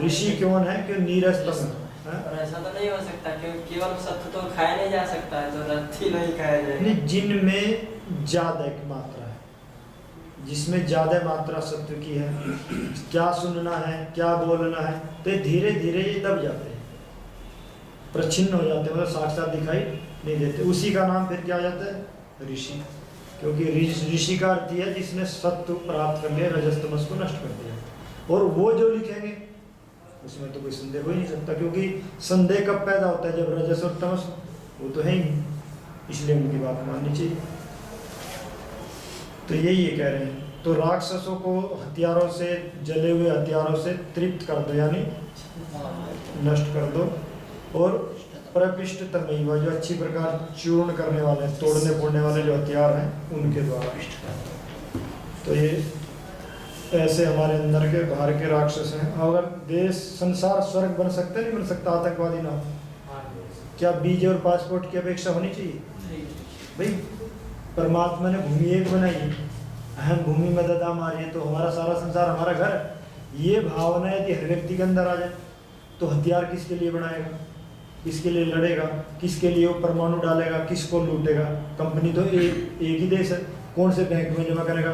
ऋषि कौन है? कि नीरजतम। पर ऐसा तो नहीं हो सकता क्योंकि केवल सत्य तो खाया नहीं जा सकता है, तो रत्ती नहीं खाया जाएगा। नहीं, जिनमें ज्यादा की मात्रा है, जिसमें ज्यादा मात्रा सत्य की है, क्या सुनना है, क्या बोलना है, तो धीरे धीरे ये दब जाते हैं, प्रच्छिन्न हो जाते हैं, मतलब साक्षात दिखाई नहीं देते। उसी का नाम फिर क्या आ जाता है? ऋषि। क्योंकि ऋषि का अर्थ है जिसने सत्य प्राप्त कर लिया, रजस्तमस को नष्ट कर दिया। और वो जो लिखेंगे उसमें तो कोई संदेह हो ही नहीं सकता, क्योंकि संदेह कब पैदा होता है? जब रजस और तमस, वो तो है ही, इसलिए उनकी बात माननी चाहिए। तो यही ये कह रहे हैं। तो राक्षसों को हथियारों से, जले हुए हथियारों से तृप्त कर दो, यानी नष्ट कर दो। और प्रपिष्ट तमैव, जो अच्छी प्रकार चूर्ण करने वाले, तोड़ने फोड़ने वाले जो हथियार हैं उनके द्वारा। तो ये ऐसे हमारे अंदर के बाहर के राक्षस हैं। अगर देश संसार स्वर्ग बन सकता है? नहीं बन सकता आतंकवादी ना। क्या बीज और पासपोर्ट की अपेक्षा होनी चाहिए? भाई परमात्मा ने भूमि एक बनाई है, अहम भूमि में ददा मारी है, तो हमारा सारा संसार हमारा घर है। ये भावना यदि हर व्यक्ति के अंदर आ जाए तो हथियार किसके लिए बनाएगा, किसके लिए लड़ेगा, किसके लिए वो परमाणु डालेगा, किसको लूटेगा? कंपनी तो एक ही देश है, कौन से बैंक में जमा करेगा?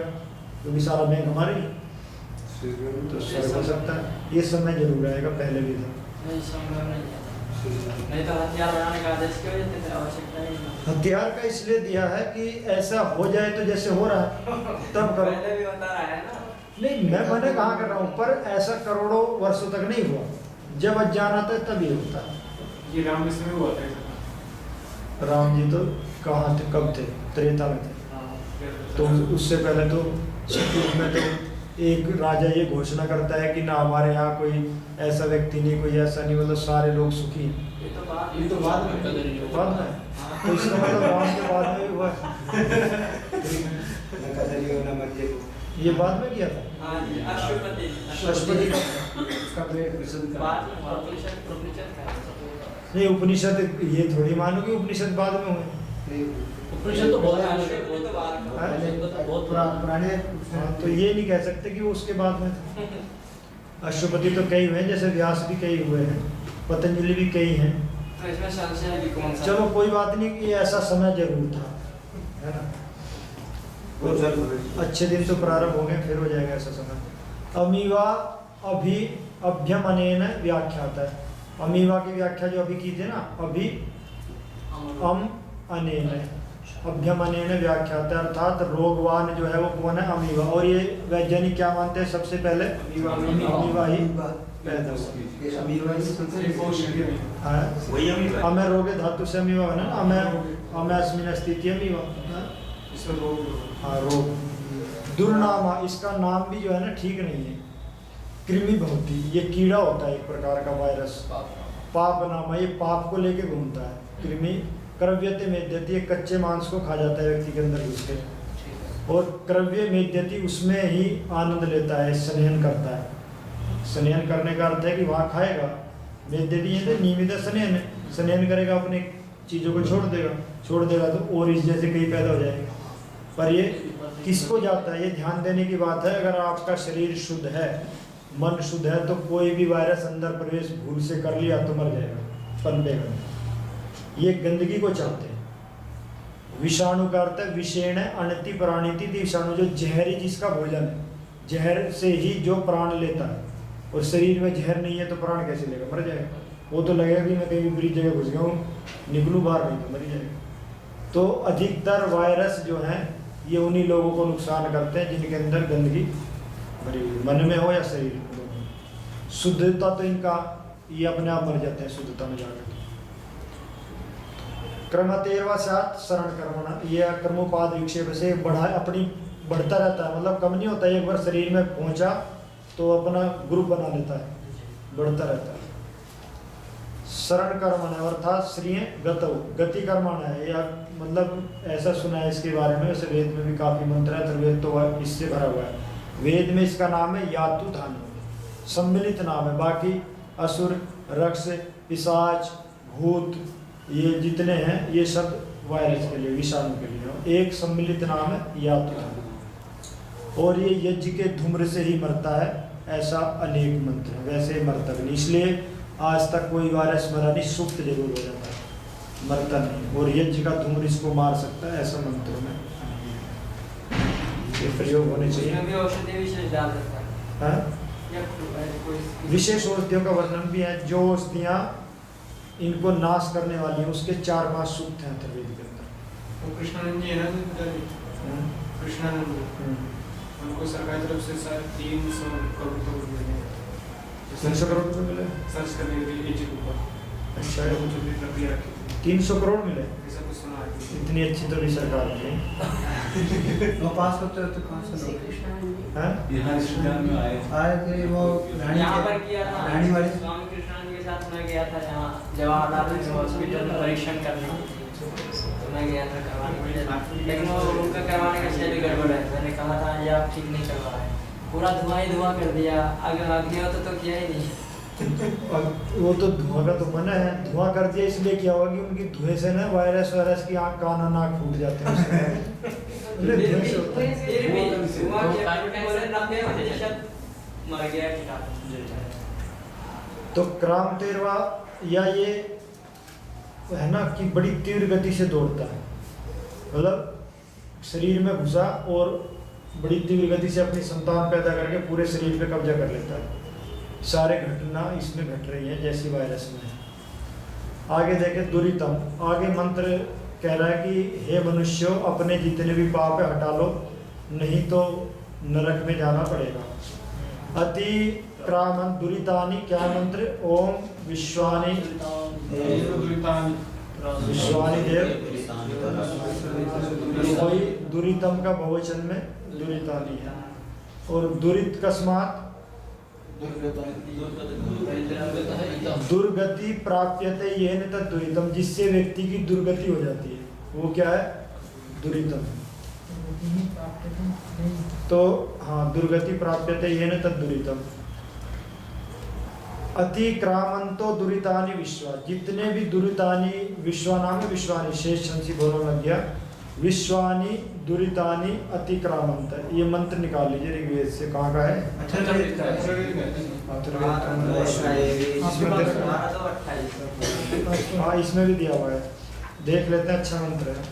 क्योंकि सारा बैंक हमारे ही। तो स्वर्ग हो सकता है, ये समय जरूर आएगा, पहले भी था। नहीं तो हथियार बनाने का आदेश क्यों देते थे? आवश्यकता नहीं। हथियार का इसलिए दिया है कि ऐसा हो जाए तो जैसे हो रहा है तब करो। पहले भी होता रहा है ना। नहीं, मैं मना कहाँ कर रहा हूँ, पर ऐसा करोड़ों वर्षों तक नहीं हुआ। जब अज्ञान आता है तब ये होता है। ये राम के समय हुआ था। राम जी तो कहाँ थे, कब थे? त्रेता में थे। तो उससे पहले तो सतयुग में तो एक राजा ये घोषणा करता है कि ना हमारे यहाँ कोई ऐसा व्यक्ति नहीं, कोई ऐसा नहीं, मतलब सारे लोग सुखी हैं। ये तो बाद ये तो बाद में बाद में तो इसका मतलब राम के बाद में भी हुआ है। ये बाद में किया था। हाँ जी, अश्वपति। अश्वपति बाद में उपनिषद का है। नहीं, उपनिषद ये थोड़ी मानो कि उपनिषद बाद में हुए। उपनिषद तो बहुत अश्वपति तो बाद में। बहुत पुराने। हाँ, तो ये नहीं कह सकते कि वो उसके बाद में थे। अश्वपति तो कई हुए हैं, जैसे व्यास भी कई हुए हैं, पतंजलि भी कई हैं। तो इसमें संशय भी कौन सा? चलो कोई बात नहीं कि ऐसा समय जरूर था, है ना। और अच्छे दिन तो प्रारंभ हो गए, फिर हो जाएगा ऐसा समय। अमीवा अभ्यमनेन व्याख्याता है। अमीवा की व्याख्या जो अभी की थी ना, अभी अम अनेन, अभ्यमनेन व्याख्याता, अर्थात रोगवान जो है वो कौन है? अमीवा। और ये वैज्ञानिक क्या मानते हैं? सबसे पहले अमीवा ही पैदा हुआ। हाँ, वही अमीबा है। अमे रोगे धातु से अमीवा बना ना, अमे अस्मिन स्थिति अमीवा। हाँ, रोग दुर्नामा, इसका नाम भी जो है ना ठीक नहीं है। कृमि भवती, ये कीड़ा होता है एक प्रकार का वायरस। पाप नामा, ये पाप को लेके घूमता है। कृमि क्रव्यते मेद्यति, ये कच्चे मांस को खा जाता है व्यक्ति के अंदर घुस के। और क्रव्य मेद्यति, उसमें ही आनंद लेता है, स्नेहन करता है। स्नेहन करने का अर्थ है कि वहाँ खाएगा। मेद्यति ये तो नियमित स्नेहन है, स्नेहन करेगा, अपने चीज़ों को छोड़ देगा तो और इस जैसे कहीं पैदा हो जाएगा। पर ये किसको जाता है? ये ध्यान देने की बात है। अगर आपका शरीर शुद्ध है, मन शुद्ध है, तो कोई भी वायरस अंदर प्रवेश भूल से कर लिया तो मर जाएगा, पनपेगा। ये गंदगी को चाहते हैं। विषाणु का अर्थ है विषेण अनति प्राणिति, विषाणु जो जहरी, जिसका भोजन है, जहर से ही जो प्राण लेता है। और शरीर में जहर नहीं है तो प्राण कैसे लेगा? मर जाएगा। वो तो लगेगा कि मैं कहीं बुरी जगह घुस गया हूँ, निकलूँ बाहर, नहीं तो मर जाएगा। तो अधिकतर वायरस जो हैं ये उन्हीं लोगों को नुकसान करते हैं जिनके अंदर गंदगी भरी हुई, मन में हो या शरीर में। शुद्धता तो इनका, ये अपने आप मर जाते हैं शुद्धता में जाकर। क्रम 13वां सात शरण कर्मणा, ये कर्मोपाद विक्षेप से अपनी बढ़ता रहता है, मतलब कम नहीं होता। एक बार शरीर में पहुंचा तो अपना ग्रुप बना लेता है, बढ़ता रहता है। शरण कर्मण अर्थात श्रीय गति कर्मण है, या मतलब ऐसा सुना है इसके बारे में। वैसे वेद में भी काफी मंत्र है, वेद तो इससे भरा हुआ है। वेद में इसका नाम है यातु धानु, सम्मिलित नाम है। बाकी असुर, रक्ष, पिशाच, भूत, ये जितने हैं ये सब वायरस के लिए, विषाणु के लिए एक सम्मिलित नाम है यातु। और ये यज्ञ के धूम्र से ही मरता है, ऐसा अनेक मंत्र है। वैसे मरता नहीं, इसलिए आज तक कोई वायरस मरा नहीं, सुप्त जरूर हो जाता है, मरता नहीं। और यज्ञ का धूम्र इसको मार सकता है, ऐसा मंत्रों में ये प्रयोग होने चाहिए। इसमें भी औषधि विशेष डाल देता है। हाँ? या कोई विशेष औषधियों का वर्णन भी है। जो औषधियाँ इनको नाश करने वाली हैं उसके 4-5 सूक्त हैं अथर्ववेद के अंदर। वो कृष्णानंद जी है ना, कृष्णानंद जी, उनको सरकार की तरफ से शायद 300 करोड़ रुपए मिले हैं। 300 करोड़ रुपए मिले? सर्च करने के लिए के ऊपर। अच्छा, वो जो भी प्रक्रिया रखी थी, 300 करोड़ मिले? ऐसा कुछ सुना है। इतनी अच्छी तो नहीं सरकार की। वो पास होते होते कौन सा लोग हैं? यहाँ रिश्तेदार में आए आए थे वो रानी यहाँ पर किया था रानी वाली स्वामी कृष्णानंद के साथ मैं गया था यहाँ जवाहरलाल नेहरू हॉस्पिटल में परीक्षण करने, तो मैं गया था करवाने, लेकिन वो उनका करवाने का शैली गड़बड़ है। मैंने कहा था ये आप ठीक नहीं करवा रहे, पूरा धुआं ही धुआं कर दिया। अगर अग्नि होता तो किया ही नहीं। और वो तो धुआं का तो मना है, धुआं कर दिया इसलिए क्या होगा कि उनकी धुएं से ना वायरस की आँख, कान, नाक फूट जाते हैं फिर भी धुआं के बोले 90% मर गया कीटाणु। तो क्राम तेरवा या ये है ना कि बड़ी तीव्र गति से दौड़ता है, मतलब शरीर में घुसा और बड़ी तीव्र गति से अपनी संतान पैदा करके पूरे शरीर पे कब्जा कर लेता है। सारे घटना इसमें घट रही है जैसी वायरस में है। आगे देखे दुरितम, आगे मंत्र कह रहा है कि हे मनुष्यों अपने जितने भी पाप है हटा लो, नहीं तो नरक में जाना पड़ेगा। अति क्रामन दुरितानि, क्या मंत्र? ओम विश्वानि विश्वानि देव, वही दुरितम का बहुवचन में दुरितानि है। और दुरित कस्मात दुर्गति प्राप्यते येन तद दुरितम, जिससे व्यक्ति की दुर्गति हो जाती है, वो क्या है? दुरितम। तो हाँ, दुर्गति प्राप्यते येन तद दुरितम। अति क्रामंतो दुरितानि विश्वा, जितने भी दुरितानि, विश्वा नाम है विश्वानि, शेष शंसी बोलने लग गया, विश्वानि दुरितानि अति क्रामंत, ये मंत्र निकाल लीजिए ऋग्वेद से। कहाँ का है? हाँ, इसमें भी दिया हुआ है, देख लेते हैं, अच्छा मंत्र है।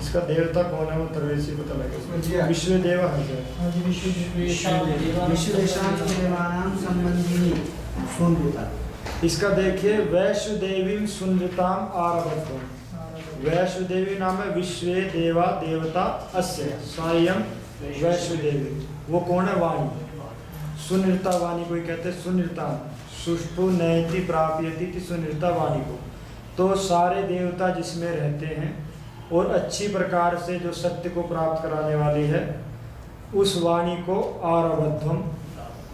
इसका देवता कौन है वो अथर्ववेद से पता लगेगा। विश्व देव है, इसका देखिए वैश्वदेवी सुनृताम आरभत्वम, वैश्वदेवी नाम है विश्वे देवा देवता अस्य स्वयं वैश्वदेवी। वो कौन है? वाणी, सुनृता वाणी को कहते हैं सुनृता, सुष्ठु नयति प्राप्यति सुनृता वाणी को। तो सारे देवता जिसमें रहते हैं और अच्छी प्रकार से जो सत्य को प्राप्त कराने वाली है, उस वाणी को आरब्धम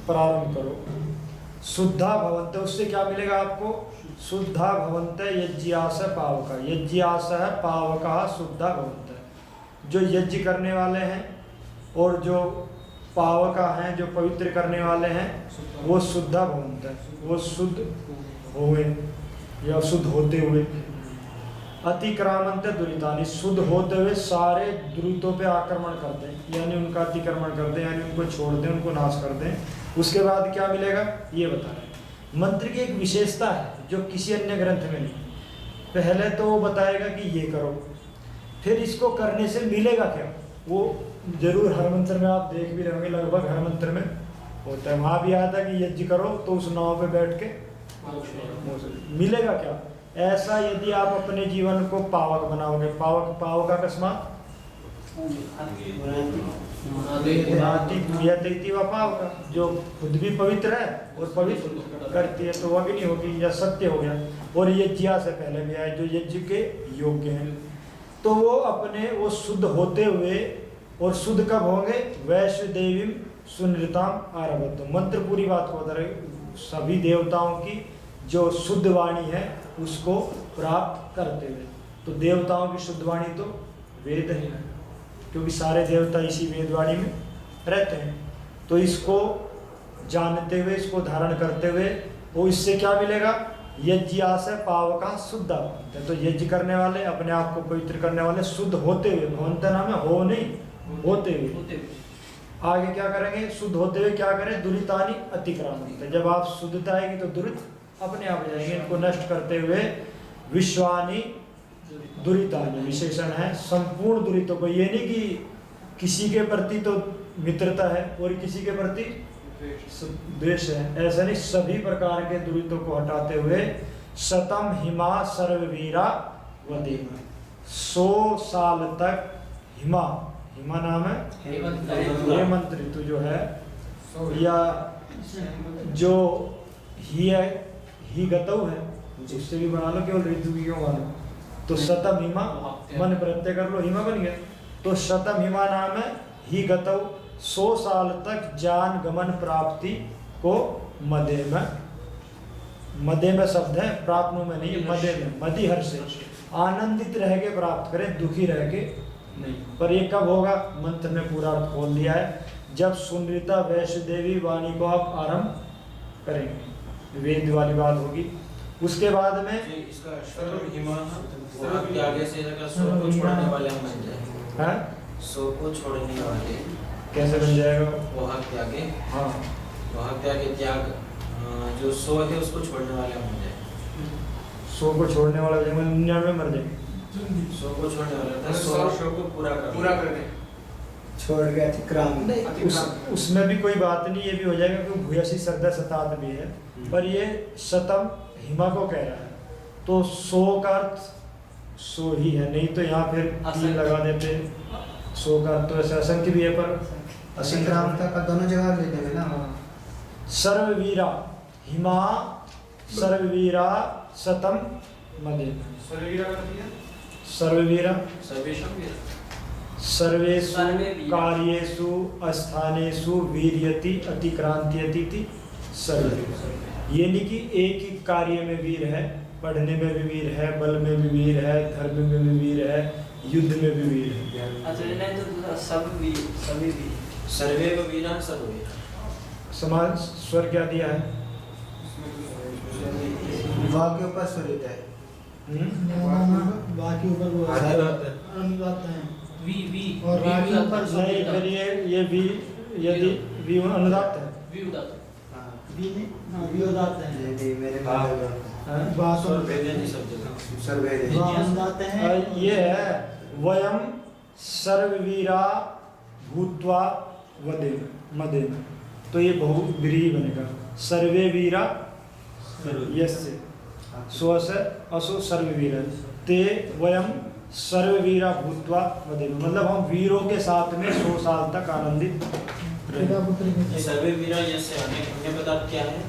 प्रारंभ करो। शुद्धा भवंत, उससे क्या मिलेगा आपको? शुद्धा भवंत यज्ञास पावका, यज्ञास है पावका शुद्धा भवंत। जो यज्ञ करने वाले हैं और जो पावका हैं, जो पवित्र करने वाले हैं, वो शुद्धा भवंत, वो शुद्ध हुए या शुद्ध होते हुए। अतिक्रामंत दुरितानि, शुद्ध होते हुए सारे दुरितों पे आक्रमण करते हैं, यानी उनका अतिक्रमण करते हैं, यानी उनको छोड़ दें, उनको नाश कर दें। उसके बाद क्या मिलेगा ये बता रहे हैं। मंत्र की एक विशेषता है जो किसी अन्य ग्रंथ में नहीं। पहले तो वो बताएगा कि ये करो, फिर इसको करने से मिलेगा क्या, वो जरूर हर मंत्र में आप देख भी रहे होंगे, लगभग हर मंत्र में होता है। वहाँ भी आया था कि यज्ञ करो तो उस नाव पे बैठ के मिलेगा क्या। ऐसा यदि आप अपने जीवन को पावक बनाओगे, पावक का अकस्मात पावक, जो खुद भी पवित्र है और पवित्र करती है, तो अग्नि होगी या सत्य हो गया। और यज्ञ से पहले भी आए जो यज्ञ के योग्य हैं, तो वो अपने वो शुद्ध होते हुए, और शुद्ध कब होंगे? वैश्वदेवी सुनृताम आरभत। मंत्र पूरी बात को बता रहे, सभी देवताओं की जो शुद्ध वाणी है उसको प्राप्त करते हुए। तो देवताओं की शुद्ध वाणी तो वेद है, क्योंकि सारे देवता इसी वेद वाणी में रहते हैं। तो इसको जानते हुए, इसको धारण करते हुए, वो इससे क्या मिलेगा? यज्ञा से पावका शुद्ध। तो यज्ञ करने वाले, अपने आप को पवित्र करने वाले शुद्ध होते हुए, भवंत नाम है हो नहीं, होते हुए। आगे क्या करेंगे? शुद्ध होते हुए क्या करें? दुरितानि अतिक्रामन्ते। जब आप शुद्धता आएगी तो दुरित अपने आप जाएंगे। इनको नष्ट करते हुए विश्वानि दुरितानि विशेषण है, संपूर्ण दुरितों को। ये नहीं कि किसी के प्रति तो मित्रता है और किसी के प्रति द्वेष है, ऐसा नहीं, सभी प्रकार के दुरितों को हटाते हुए शतम हिमा सर्ववीरा वदेम। 100 साल तक हिमा, हिमा नाम है हेमंत ऋतु जो है, या जो ही है, ही गतौ है, उससे भी बना लो, केवल ऋतु की क्यों मानो। तो शतम हिमा मन प्रत्यय कर लो, हिमा बन गया। तो शतम हिमा नाम है ही गतौ, 100 साल तक ज्ञान गमन प्राप्ति को मदे में, मदे में शब्द है, प्राप्त में नहीं, मदे में, मदि हर्ष से आनंदित रह के प्राप्त करें, दुखी रह के नहीं। पर ये कब होगा? मंत्र ने पूरा अर्थ खोल दिया है, जब सुनृता वैष्णदेवी वाणी को आप आरंभ करेंगे, वेद वाली बात होगी। उसके बाद में इसका शतम हिमा वहाँ के आगे से अगर 100 को छोड़ने वाले हम बन जाएंगे। है 100 को छोड़ने वाले कैसे बन जाएगा? वहाँ के आगे, हाँ, वहाँ के आगे त्याग, जो 100 है उसको छोड़ने वाले हम बन जाएंगे। 100 को छोड़ने वाला 99 मर जाएंगे। 100 को छोड़ने वाला था, 100 को पूरा कर दें। छोड़ के अतिक्राम। उसमें भी कोई बात नहीं, ये भी हो जाएगा क्योंकि भूयसी श्रद्धा सतात भी है, पर ये शतम हिमा को कह रहा है, तो 100 का अर्थ 100 ही है, नहीं तो यहाँ फिर 3 लगा देते। 100 का अर्थ तो ऐसे असंख्य भी है, पर अतिक्रामता का दोनों जवाब ले लेंगे ना। सर्ववीरा हिमा सर्ववीरा शतम मदे। सर्ववीरा सर्वेषु कार्येषु स्थानेषु वीर्यति अतिक्रांत्यति इति सर्ववीरा। ये नहीं कि एक ही कार्य में वीर है, पढ़ने में भी वीर है, बल में भी वीर है, धर्म में भी वीर है, युद्ध में भी वीर है। अच्छा, नहीं तो सब वीर, सभी वीर, सर्वैव वीरान् सर्ववीरा। समाज स्वर क्या दिया है? वाक्य ऊपर स्वरित है। बाकी ऊपर वो अनुदात है और रागी ऊपर नहीं, फिर ये वी, यदि वी अनुदात है, वी नहीं, हाँ वी उदात है। ये भी मेरे बात और वेदांती शब्द सर्वे अनुदात है। ये है वयम सर्ववीरा भूत्वा वदेम मदेम। तो ये बहुव्रीहि बनेगा, सर्वे वीरा यस्य स्व से असो सर्ववीरा ते वयम सर्ववीरा भूत्वा वदेम। मतलब हम वीरों के साथ में 100 साल तक आनंदित रहेंगे। सर्वैवीरा यस्य अन्य पदार्थ क्या है?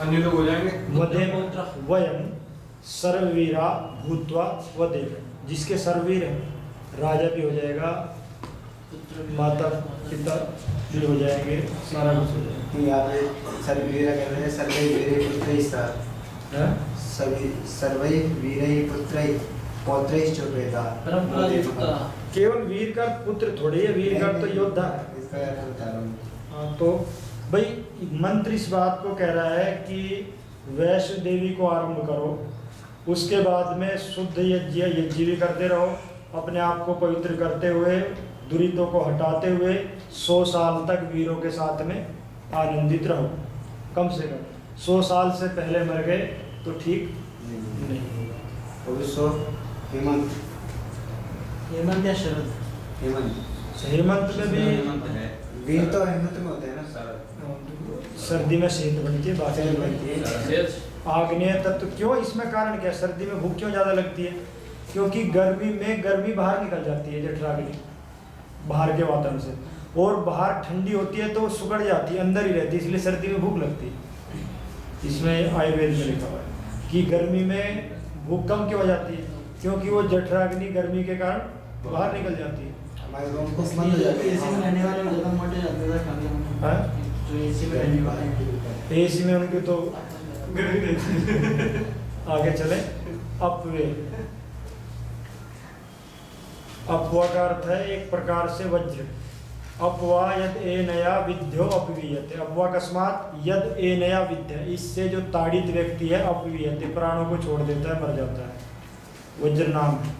अन्य लोग हो जाएंगे। वदेम वयम सर्ववीरा भूत्वा वदेम, जिसके सर्ववीर है, राजा भी हो जाएगा, माता पिता भी हो जाएंगे, सारा कुछ हो जाएगा। यहाँ पे सर्ववीरा कह रहे हैं, सर्वे वीरे पुत्रैः स्तः। सभी सर्वे वीरे पुत्रैः पौत्रैश्च वेदाः। केवल वीर का पुत्र थोड़ी है, वीर का तो योद्धा है। इसका अर्थ बता रहा हूँ। हाँ, तो भाई मंत्र इस बात को कह रहा है कि वैष्णो देवी को आरंभ करो, उसके बाद में शुद्ध यज्ञ भी करते रहो, अपने आप को पवित्र करते हुए, दुरितों को हटाते हुए 100 साल तक वीरों के साथ में आनंदित रहो। कम से कम 100 साल से पहले मर गए तो ठीक नहीं होगा। और 100 हेमंत हेमंत या शरद, हेमंत में भी वीर तो हेमंत में होते हैं ना। सर्दी में शीत बनती है, बाकी नहीं बनती है। आग्नेय तत्व क्यों, इसमें कारण क्या है? सर्दी में भूख क्यों ज़्यादा लगती है? क्योंकि गर्मी बाहर निकल जाती है, जठराग्नि बाहर के वातावरण से, और बाहर ठंडी होती है तो सुगड़ जाती है, अंदर ही रहती है, इसलिए सर्दी में भूख लगती है। इसमें आयुर्वेद में लिखा हुआ है कि गर्मी में भूख कम क्यों हो जाती है, क्योंकि वो जठराग्नि गर्मी के कारण बाहर निकल जाती है। हमारे रोम को बंद हो जाते एसी में रहने वाले ज़्यादा मोटे जाते हैं खाने में। हाँ? जो एसी में रहने वाले हैं, एसी में उनके तो आगे चले। अपवे, अपवा का अर्थ है एक प्रकार से वज्र, अपवा यद एनया विद्यो अपवीयते, अपवा अकस्मात यद एनया विद्य, इससे जो ताड़ित व्यक्ति है अपवीयते, प्राणों को छोड़ देता है, मर जाता है, वज्र नाम है।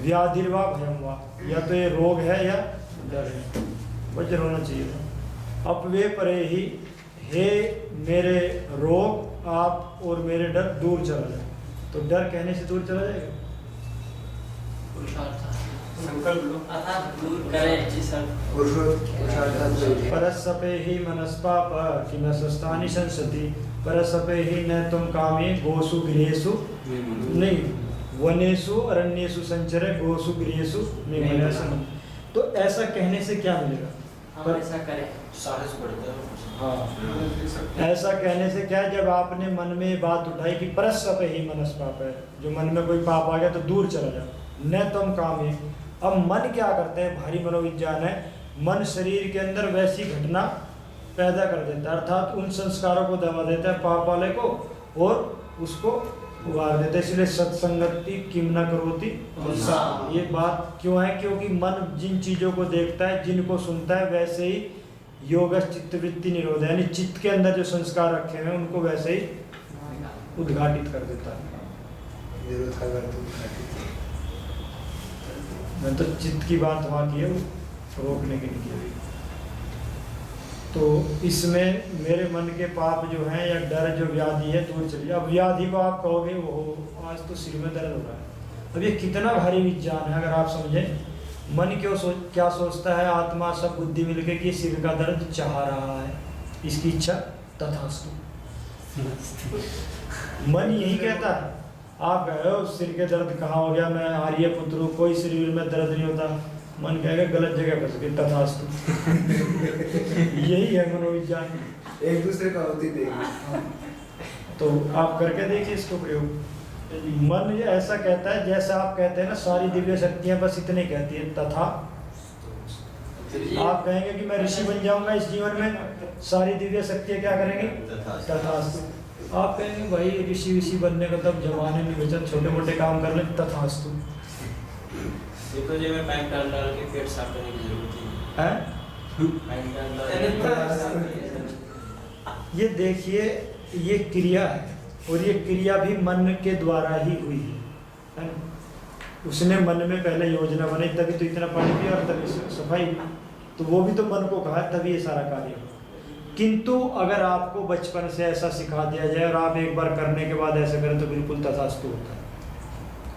व्याधिर्वा भयम वा, या तो ये रोग है या डर है, वज्र होना चाहिए था। अपवे परे ही, हे मेरे रोग आप और मेरे डर दूर चला जाए, तो डर कहने से दूर चला जाएगा। संकल्प लो अर्थात दूर करें जी सर। परस्पे ही मनस्पाप किमस्तानि संसति, परस्पे ही न तुम कामे गोसु गृहेषु नहीं वनेषु अरण्येषु संचरे गोसु गृहेषु निमनसम। तो ऐसा कहने से क्या मिलेगा? हम ऐसा करें, साहस बढ़ता है। हाँ, ऐसा कहने से क्या, जब आपने मन में बात उठाई कि परस्पे ही मनस्पाप है, जो मन में कोई पाप आ गया तो दूर चला जाओ, न तुम कामे। अब मन क्या करते हैं, भारी मनोविज्ञान है, मन शरीर के अंदर वैसी घटना पैदा कर देता है, अर्थात उन संस्कारों को दबा देता है पाप वाले को और उसको उगार देता है। इसलिए सत्संगति किम न करोति, ये बात क्यों है? क्योंकि मन जिन चीजों को देखता है, जिनको सुनता है, वैसे ही योग चित्तवृत्ति निरोध है, यानी चित्त के अंदर जो संस्कार रखे हुए हैं उनको वैसे ही उद्घाटित कर देता है। मैं तो चित्त की बात वहाँ की है, वो रोकने के लिए। तो इसमें मेरे मन के पाप जो हैं या डर जो व्याधि है दूर चली। अब व्याधि को आप कहोगे वो आज तो सिर में दर्द हो रहा है, अब ये कितना भारी विज्ञान है। अगर आप समझें, मन क्या सोचता है, आत्मा सब बुद्धि मिलके कि सिर का दर्द चाह रहा है, इसकी इच्छा तथास्तु। मन यही कहता है। आप कह रहे हो सिर के दर्द कहाँ हो गया, मैं आर्य पुत्र हूँ, कोई शरीर में दर्द नहीं होता, मन कहेगा गलत जगह फंस गई, तथास्तु। यही है मनोविज्ञान, एक दूसरे का होती देगी। तो आप करके देखिए इसको प्रयोग। मन ऐसा कहता है जैसा आप कहते हैं ना, सारी दिव्य शक्तियां बस इतने कहती है तथा। आप कहेंगे कि मैं ऋषि बन जाऊंगा इस जीवन में, सारी दिव्य शक्तियां क्या करेंगी? तथास्तु। आप कहेंगे भाई ऋषि बनने का तब जमाने में बचा, छोटे मोटे काम कर ले, तथास्तु। ये तो जो मैं पैंट डाल के पेट साफ करने की जरूरत है। पैंट डाल ये देखिए, ये क्रिया है और ये क्रिया भी मन के द्वारा ही हुई है ना? उसने मन में पहले योजना बनाई, तभी तो इतना पानी पिया और तभी सफाई, तो वो भी तो मन को कहा, तभी ये सारा कार्य हुआ। किंतु अगर आपको बचपन से ऐसा सिखा दिया जाए और आप एक बार करने के बाद ऐसा करें तो बिल्कुल तथास्तु होता है।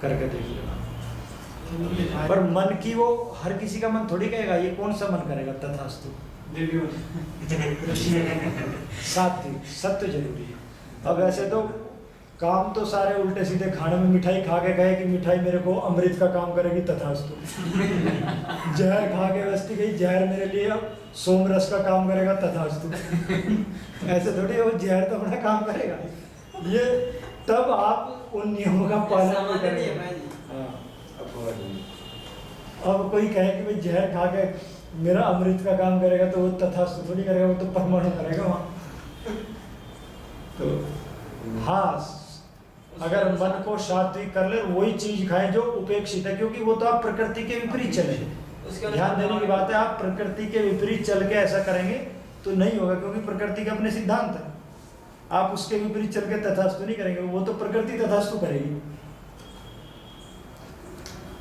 करके देखिएगा। पर मन की वो हर किसी का मन थोड़ी कहेगा, ये कौन सा मन करेगा तथास्तु? सात्विक सत्य जरूरी है। अब ऐसे तो काम तो सारे उल्टे सीधे, खाने में मिठाई खा के कहे कि मिठाई मेरे को अमृत का काम करेगी, तथास्तु। जहर खा के बस्ती गई, जहर मेरे लिए सोम रस का काम करेगा, तथास्तु। ऐसे थोड़ी वो जहर तो अपना काम करेगा। ये तब आप उन नियमों का पालन नहीं करेंगे। अब कोई कहे कि भाई जहर खा के मेरा अमृत का काम करेगा, तो वो तथास्तु थोड़ी करेगा, वो तो परमाणु करेगा वहाँ। तो हाँ, अगर मन को सात्विक कर ले, वही चीज खाएं जो उपेक्षित है, क्योंकि वो तो आप प्रकृति के विपरीत चले। ध्यान देने की बात है, आप प्रकृति के विपरीत चल के ऐसा करेंगे तो नहीं होगा, क्योंकि प्रकृति के अपने सिद्धांत है। आप उसके विपरीत चल के तथास्तु नहीं करेंगे, वो तो प्रकृति तथास्तु करेगी।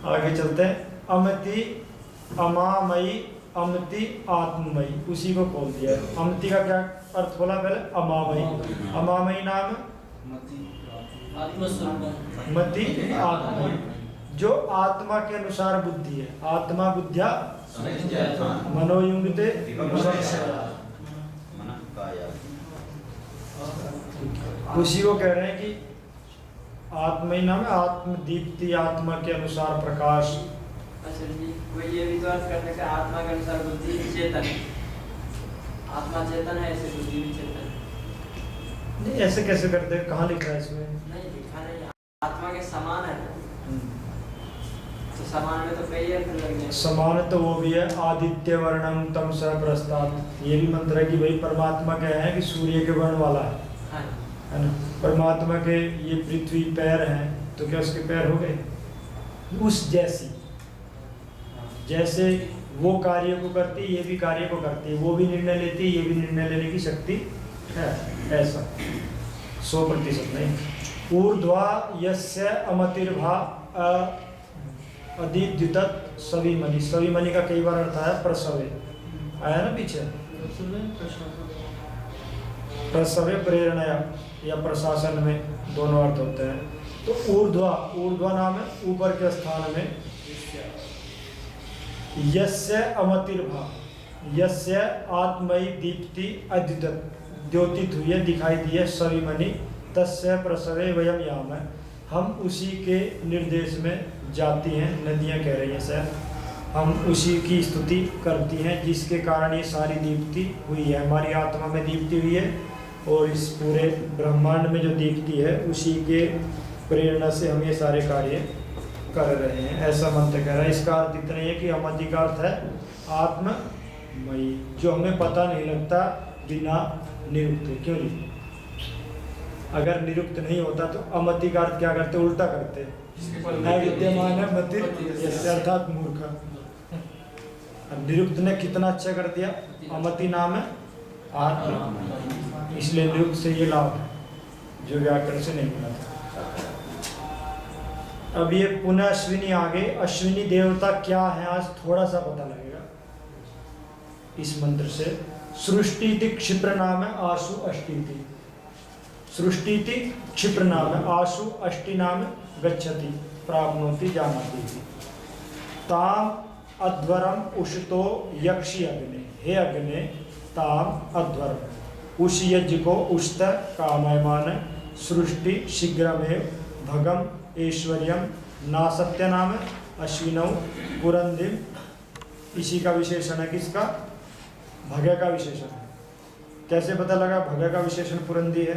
आगे चलते हैं। अमति अमामयी अमति आत्ममयी, उसी को खोल दिया है। अमति का क्या अर्थ बोला पहले? अमामयी। अमामयी नाम मति आत्ममयी, जो आत्मा के अनुसार बुद्धि है। आत्मा बुद्धिया मनोयुंगते, उसी को कह रहे हैं कि आत्मयी नाम है आत्मदीप्ति, आत्मा के अनुसार प्रकाश। अच्छा जी, कोई ये भी तो अर्थ करने का आत्मा के अनुसार बुद्धि चेतन, आत्मा चेतन है, ऐसे बुद्धि भी चेतन नहीं। ऐसे कैसे करते हैं? कहाँ लिखा है इसमें? नहीं लिखा नहीं, आत्मा के समान है ना, तो समान में तो कई अर्थ लग जाए। समान तो वो भी है, आदित्य वर्णम तम सह प्रस्ताद। ये भी मंत्र है कि भाई परमात्मा क्या है कि सूर्य के वर्ण वाला है ना। परमात्मा के ये पृथ्वी पैर हैं, तो क्या उसके पैर हो गए? उस जैसी, जैसे वो कार्य को करती है, ये भी कार्य को करती है, वो भी निर्णय लेती है, ये भी निर्णय लेने की शक्ति है। ऐसा 100% नहीं। ऊर्ध्वा यस्य अमतिर्भा अधिद्युतत् सविमनि। सविमनि का कई बार अर्थ है प्रसवे, आया ना पीछे। प्रसवे प्रेरणया या प्रशासन में दोनों अर्थ होते हैं। तो ऊर्ध्वा, ऊर्ध्वा नाम है ऊपर के स्थान में। यस्य अमतिर्भा, यस्य आत्मयी दीप्ति अद्युतत्, द्योतित हुई है, दिखाई दी है, सविमनि तस्य प्रसवे वयम याम, हम उसी के निर्देश में जाती हैं, नदियां कह रही हैं सर, हम उसी की स्तुति करती हैं जिसके कारण ये सारी दीप्ति हुई है। हमारी आत्मा में दीप्ति हुई है और इस पूरे ब्रह्मांड में जो दीप्ति है उसी के प्रेरणा से हम ये सारे कार्य कर रहे हैं, ऐसा मंत्र कह रहा है। इसका अर्थ इतना ही है कि अमति का अर्थ है आत्ममयी, जो हमें पता नहीं लगता बिना निरुक्त। क्यों जी? अगर निरुक्त नहीं होता तो अमति का अर्थ क्या करते? उल्टा करते, विद्यमान है मति अर्थात मूर्ख। अब निरुक्त ने कितना अच्छा कर दिया, अमति नाम है आत्मा, इसलिए निरुक्त से ये लाभ है जो व्याकरण से नहीं मिला था। अब ये पुनः अश्विनी आगे, अश्विनी देवता क्या है आज थोड़ा सा पता लगेगा इस मंत्र से। सृष्टिति क्षिप्र नाम है आशु अष्टिति, सृष्टिति क्षिप्र नाम है आशु अष्टि नाम गच्छति प्राप्नोति जानाति। ताम अध्वरम उषतो यक्षि अग्ने, हे अग्ने ताम अध्वरम, उष यज्ञ को उष्ट कामयमान, सृष्टि शीघ्रमेव भगम ऐश्वर्यम नासत्य नाम अश्विनौ पुरंदिम। इसी का विशेषण है किसका? भगय का विशेषण है। कैसे पता लगा भगय का विशेषण पुरंदी है?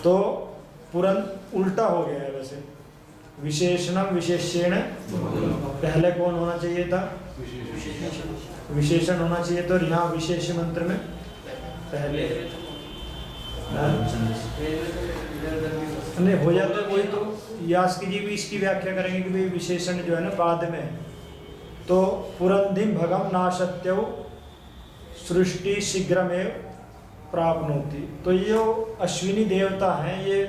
तो पुरंद उल्टा हो गया है वैसे, विशेषणम विशेषण पहले कौन होना चाहिए था? विशेषण होना चाहिए, तो यहाँ विशेष मंत्र में पहले नहीं हो जाता वही। तो यास्की जी भी इसकी व्याख्या करेंगे कि भाई विशेषण जो है ना बाद में, तो पुरंधिम भगम नाशत्यौ सृष्टि शीघ्रमेव प्राप्नोति। तो ये जो अश्विनी देवता हैं ये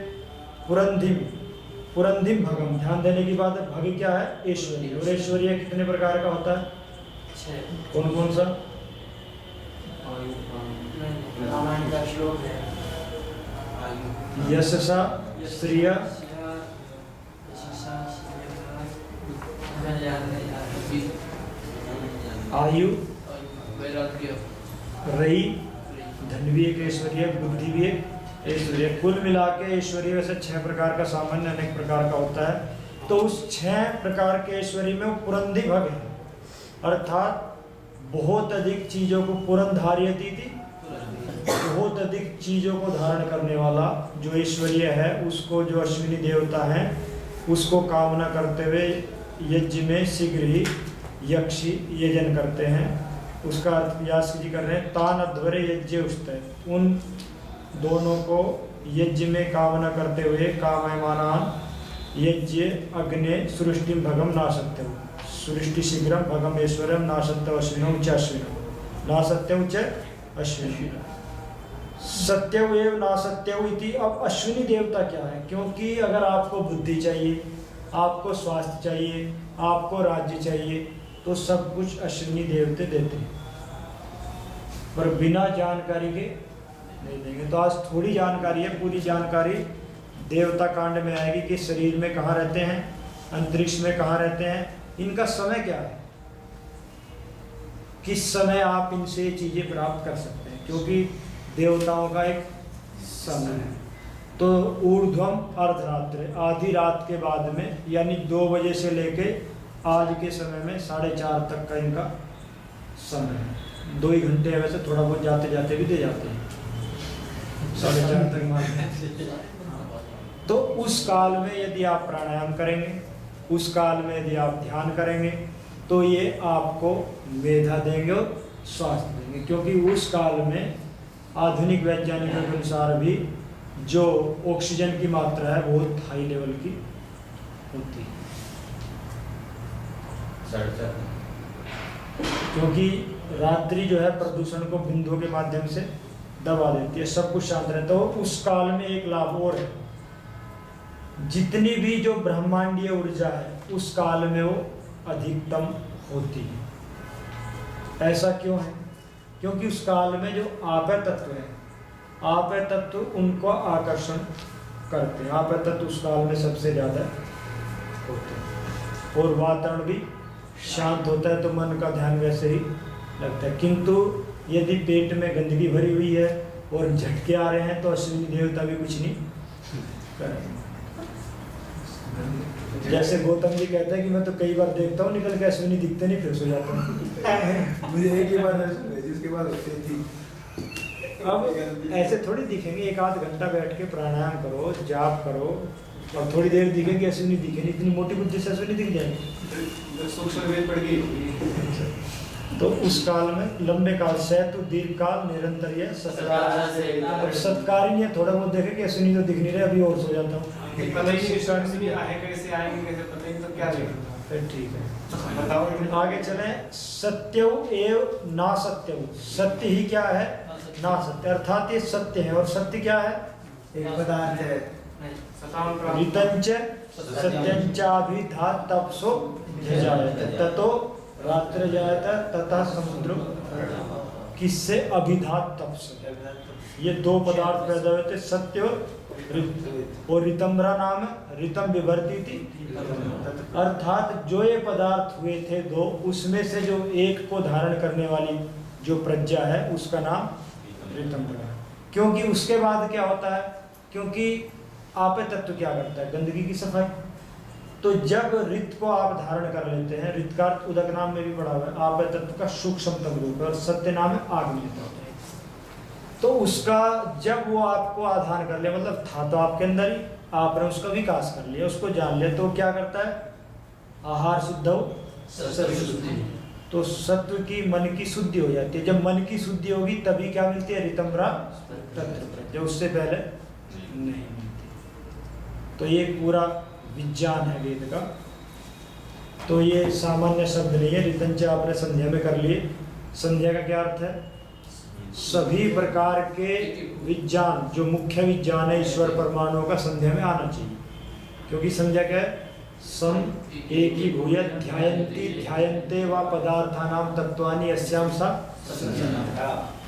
पुरंधिम भगम, ध्यान देने की बात है। भग क्या है? ऐश्वर्य। और ऐश्वर्य कितने प्रकार का होता है? कौन कौन सा? रामायण का श्लोक है, यशसा श्रिय आयु रई, धन भी एक ऐश्वर्य, बुद्धि भी एक ऐश्वर्य। कुल मिला के ऐश्वर्य वैसे 6 प्रकार का सामान्य अनेक प्रकार का होता है। तो उस 6 प्रकार के ऐश्वर्य में वो पुरंधी भग है, अर्थात बहुत अधिक चीजों को पुरंधार्यति थी, बहुत अधिक चीजों को धारण करने वाला जो ऐश्वर्य है उसको जो अश्विनी देवता हैं उसको कामना करते हुए यज्ञ में शीघ्र ही यक्षी यजन करते हैं। उसका अर्थ व्यास जी कर रहे हैं, तान अध्वरे यज्ञ उष्ट, उन दोनों को यज्ञ में कामना करते हुए कामयमानान यज्ञ अग्ने सृष्टि भगम नाशत्यम, सृष्टि शीघ्रम भगम ऐश्वर्यम नाशत्य अश्विनौ च अश्विनौ नाशत्यौ च अश्विनौ सत्यव एव नासत्यव इति। अब अश्विनी देवता क्या है? क्योंकि अगर आपको बुद्धि चाहिए, आपको स्वास्थ्य चाहिए, आपको राज्य चाहिए, तो सब कुछ अश्विनी देवते देते हैं, पर बिना जानकारी के नहीं देंगे। तो आज थोड़ी जानकारी है, पूरी जानकारी देवता कांड में आएगी कि शरीर में कहाँ रहते हैं, अंतरिक्ष में कहाँ रहते हैं, इनका समय क्या है, किस समय आप इनसे चीजें प्राप्त कर सकते हैं, क्योंकि देवताओं का एक समय है। तो ऊर्ध्वम अर्धरात्र, आधी रात के बाद में, यानी 2 बजे से लेके आज के समय में 4:30 तक का इनका समय है। 2 ही घंटे है वैसे, थोड़ा बहुत जाते जाते भी दे जाते हैं, 4:30 तक मारते। तो उस काल में यदि आप प्राणायाम करेंगे, उस काल में यदि आप ध्यान करेंगे, तो ये आपको मेधा देंगे और स्वास्थ्य देंगे। क्योंकि उस काल में आधुनिक वैज्ञानिकों के अनुसार भी जो ऑक्सीजन की मात्रा है बहुत हाई लेवल की होती है। क्योंकि रात्रि जो है प्रदूषण को बिंदुओं के माध्यम से दबा देती है, सब कुछ शांत रहता है। तो उस काल में एक लाभ और है, जितनी भी जो ब्रह्मांडीय ऊर्जा है उस काल में वो अधिकतम होती है। ऐसा क्यों है? क्योंकि उस काल में जो आपय तत्व है, आपय तत्व उनको आकर्षण करते हैं। आपय तत्व उस काल में सबसे ज्यादा होते हैं और वातावरण भी शांत होता है, तो मन का ध्यान वैसे ही लगता है। किंतु यदि पेट में गंदगी भरी हुई है और झटके आ रहे हैं तो अश्विनी देवता भी कुछ नहीं करेंगे। जैसे गौतम जी कहते हैं कि मैं तो कई बार देखता हूँ निकल के अश्विनी दिखते नहीं, फिर सो जाता हूँ। मुझे एक ही बार जिसके बाद होती थी। अब ऐसे थोड़ी दिखेंगे, एक आध घंटा बैठ के प्राणायाम करो, जाप करो और थोड़ी देर दिखेगी अश्विनी दिखेगी। इतनी मोटी बुद्धि से अश्विनी दिख जाएगी। सूक्ष्म वेद पड़ गई। तो उस काल में लंबे काल सैतु दीर्घ काल निरंतर यह सत्कार ही नहीं है। थोड़ा बहुत देखे कि अश्विनी तो दिख नहीं रहे, अभी और सो जाता हूँ। पता ही नहीं आए कैसे आएंगे, कैसे पता ही नहीं, तो क्या देखा। फिर ठीक है, बताओ आगे चले। सत्यव एव ना सत्यव, सत्य ही क्या है? ना सत्य, अर्थात ये सत्य है। और सत्य क्या है? एक पदार्थ है। ऋतंच सत्यंचाभिधात तपसो जायते ततो रात्र जायते तथा समुद्र। किससे? अभिधात तपस। ये दो पदार्थ पैदा हुए थे, सत्य और ऋतंभरा नाम है, ऋतम विभर्ती थी। अर्थात जो ये पदार्थ हुए थे दो, उसमें से जो एक को धारण करने वाली जो प्रज्ञा है उसका नाम ऋतंभरा। क्योंकि उसके बाद क्या होता है? क्योंकि आपय तत्व क्या करता है? गंदगी की सफाई। तो जब रित को आप धारण कर लेते हैं, रित का अर्थ उदक नाम में भी पढ़ा हुआ है, आपय तत्व का सूक्ष्मतम रूप है और सत्य नाम है आग्नेय तत्व। तो उसका जब वो आपको आधान कर ले, मतलब था तो आपके अंदर ही, आपने उसका विकास कर लिया, उसको जान लिया, तो क्या करता है? आहार शुद्ध हो सत्व शुद्धि। तो सत्व की मन की शुद्धि हो जाती है। जब मन की शुद्धि होगी तभी क्या मिलती है? ऋतंभरा तत्व, जो उससे पहले नहीं मिलती। तो ये पूरा विज्ञान है वेद का। तो ये सामान्य शब्द नहीं है। ऋतंच आपने संध्या में कर लिए। संध्या का क्या अर्थ है? सभी प्रकार के विज्ञान, जो मुख्य विज्ञान है ईश्वर परमाणुओं का, संध्या में आना चाहिए। क्योंकि संध्या क्या है? सम एकी भूय ध्यायन्ति ध्यायन्ते व पदार्थानाम तत्वानि अस्याम सा,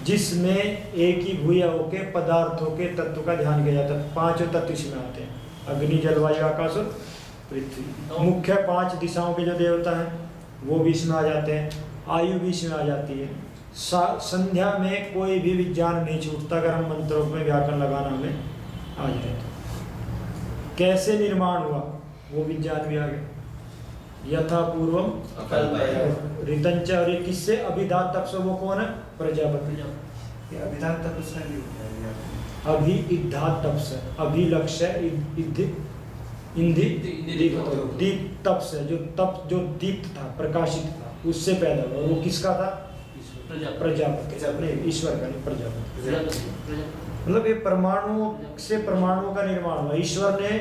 जिसमें एक ही भूय होके पदार्थों के तत्व का ध्यान किया जाता है। पांचों तत्व इसमें आते हैं, अग्नि जल वायु आकाश और पृथ्वी। मुख्य 5 दिशाओं के जो देवता हैं वो भी इसमें आ जाते हैं, आयु भी इसमें आ जाती है। संध्या में कोई भी विज्ञान नहीं छूटता अगर हम मंत्रों में व्याकरण लगाना हमें आ जाए तो। कैसे निर्माण हुआ वो विज्ञान भी आ गया। यथा पूर्वम ऋतंच, और ये किससे? अभिधात तपस। वो कौन है? प्रजापति। अभिधात तपस अभी इद्धात तपस, अभी लक्ष्य इंधि दीप तपस है, जो तप जो दीप्त था, प्रकाशित था, उससे पैदा हुआ। वो किसका था? प्रजापति। नहीं, ईश्वर का नहीं, प्रजापति। मतलब ये परमाणुओं से परमाणुओं का निर्माण हुआ। ईश्वर ने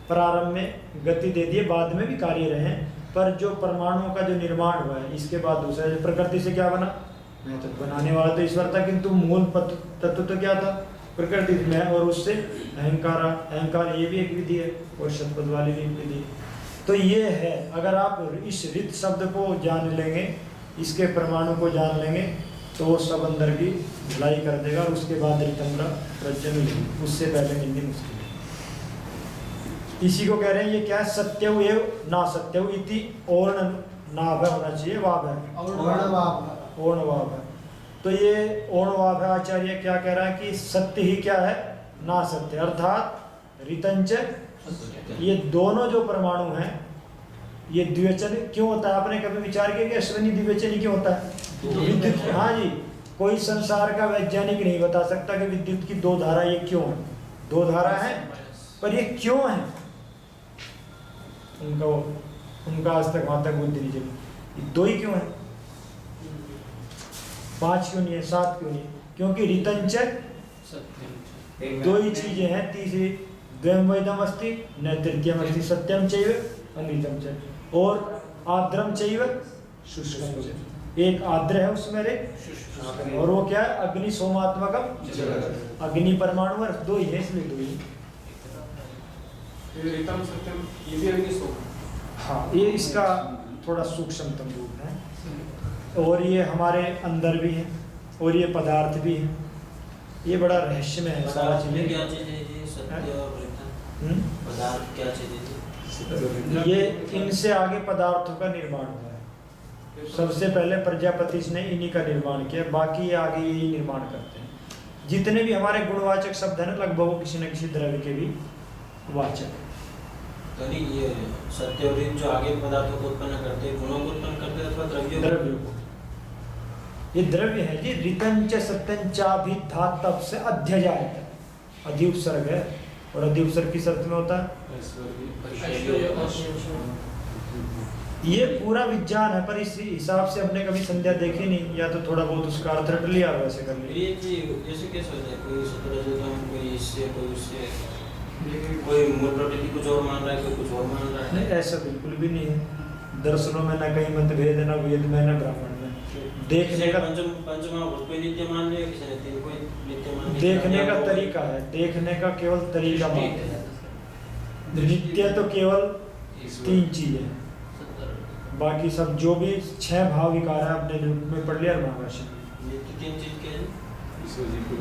प्रारंभ में गति दे दी, बाद में भी कार्य रहे, पर जो परमाणुओं का जो निर्माण हुआ है इसके बाद दूसरा प्रकृति से क्या बना? तो बनाने वाला तो ईश्वर था, किंतु मूल तत्व तो क्या था? प्रकृति में। और उससे अहंकार ये भी एक विधि है और शतपथ वाली भी एक विधि है। तो ये है, अगर आप इस ऋत शब्द को जान लेंगे, इसके परमाणु को जान लेंगे, तो वो सब अंदर की ढलाई कर देगा। और उसके बाद ऋतंभरा प्रज्ञा मिलेगी, उससे पहले मिलनी मुश्किल है। इसी को कह रहे हैं, ये क्या है? सत्यव एव ना सत्यव इति ओर्ण नाभ होना चाहिए, वाभ है, ओर्ण है। तो ये ओर्ण आचार्य क्या कह रहा है कि सत्य ही क्या है? ना सत्य। अर्थात ऋतंच, ये दोनों जो परमाणु हैं ये द्विवचन क्यों होता है? आपने कभी विचार किया कि अश्विनी द्विवचन क्यों होता है? विद्युत। हाँ जी, कोई संसार का वैज्ञानिक नहीं बता सकता कि विद्युत की 2 धारा ये क्यों है। 2 धारा है, पर ये क्यों है? उनका आज तक वहां तक बुद्धि नहीं चली। 2 ही क्यों है? 5 क्यों नहीं है? 7 क्यों नहीं है? क्योंकि ऋतंच 2 ही चीजें हैं। तीसरी द्वयम वेदम अस्ति न तृतीयम अस्ति सत्यम चैव अमृतम च। और आर्द्रम चैव शुष्कम च। एक आर्द्र है उसमें रे, और वो क्या है? अग्नि सोमात्मकम जगत। अग्नि परमाणु और दो ही है, इसलिए दो ही। ऋतम सत्यम ये भी अग्नि सोम। हाँ, ये इसका थोड़ा सूक्ष्मतम रूप है। और ये हमारे अंदर भी है, और ये पदार्थ भी है। ये बड़ा रहस्यमय है सारा पदार्थ में चीजें। क्या चीज है जी? सत्य और प्रज्ञा। पदार्थ क्या चीज है जी? ये इनसे आगे पदार्थों का निर्माण हुआ है। सबसे पहले प्रजापति ने इन्हीं का निर्माण किया, बाकी ये आगे यही निर्माण करते हैं। जितने भी हमारे गुणवाचक शब्द हैं ना, लगभग वो किसी न किसी द्रव्य के भी वाचक है। तो नहीं, ये सत्य और ऋत जो आगे पदार्थों को उत्पन्न करते हैं, गुणों को उत्पन्न करते हैं अथवा द्रव्यों को? द्रव्यों को। ये द्रव्य है जी। ऋतंच सत्यंचाभिधातव से अध्यजायत, अधि उपसर्ग है, और अधि उपसर्ग किस अर्थ में होता है? ये पूरा विज्ञान है, पर इस हिसाब से हमने कभी संध्या देखी नहीं, या तो थोड़ा बहुत उसका अर्थ रट लिया वैसे कर लिया। ये कि जैसे कैसे होता है, कोई सतरजतम, कोई इससे, कोई उससे, कोई मूल प्रकृति कुछ और मान रहा है, कोई कुछ और मान रहा है। नहीं, ऐसा बिल्कुल भी नहीं है। दर्शनों में न कहीं मतभेद है, न वेद में, न ब्राह्मण में। देखने का पंचमा कोई नित्य मान लिया, किसी ने तीन कोई नित्य मान लिया। देखने का तरीका है, देखने का केवल तरीका मात्र है। नित्य तो केवल तीन चीज है, बाकी सब जो भी 6 भाव विकार है अपने रूप में पढ़ लिया महाभाष्य में। नित्य तीन चीज के हैं?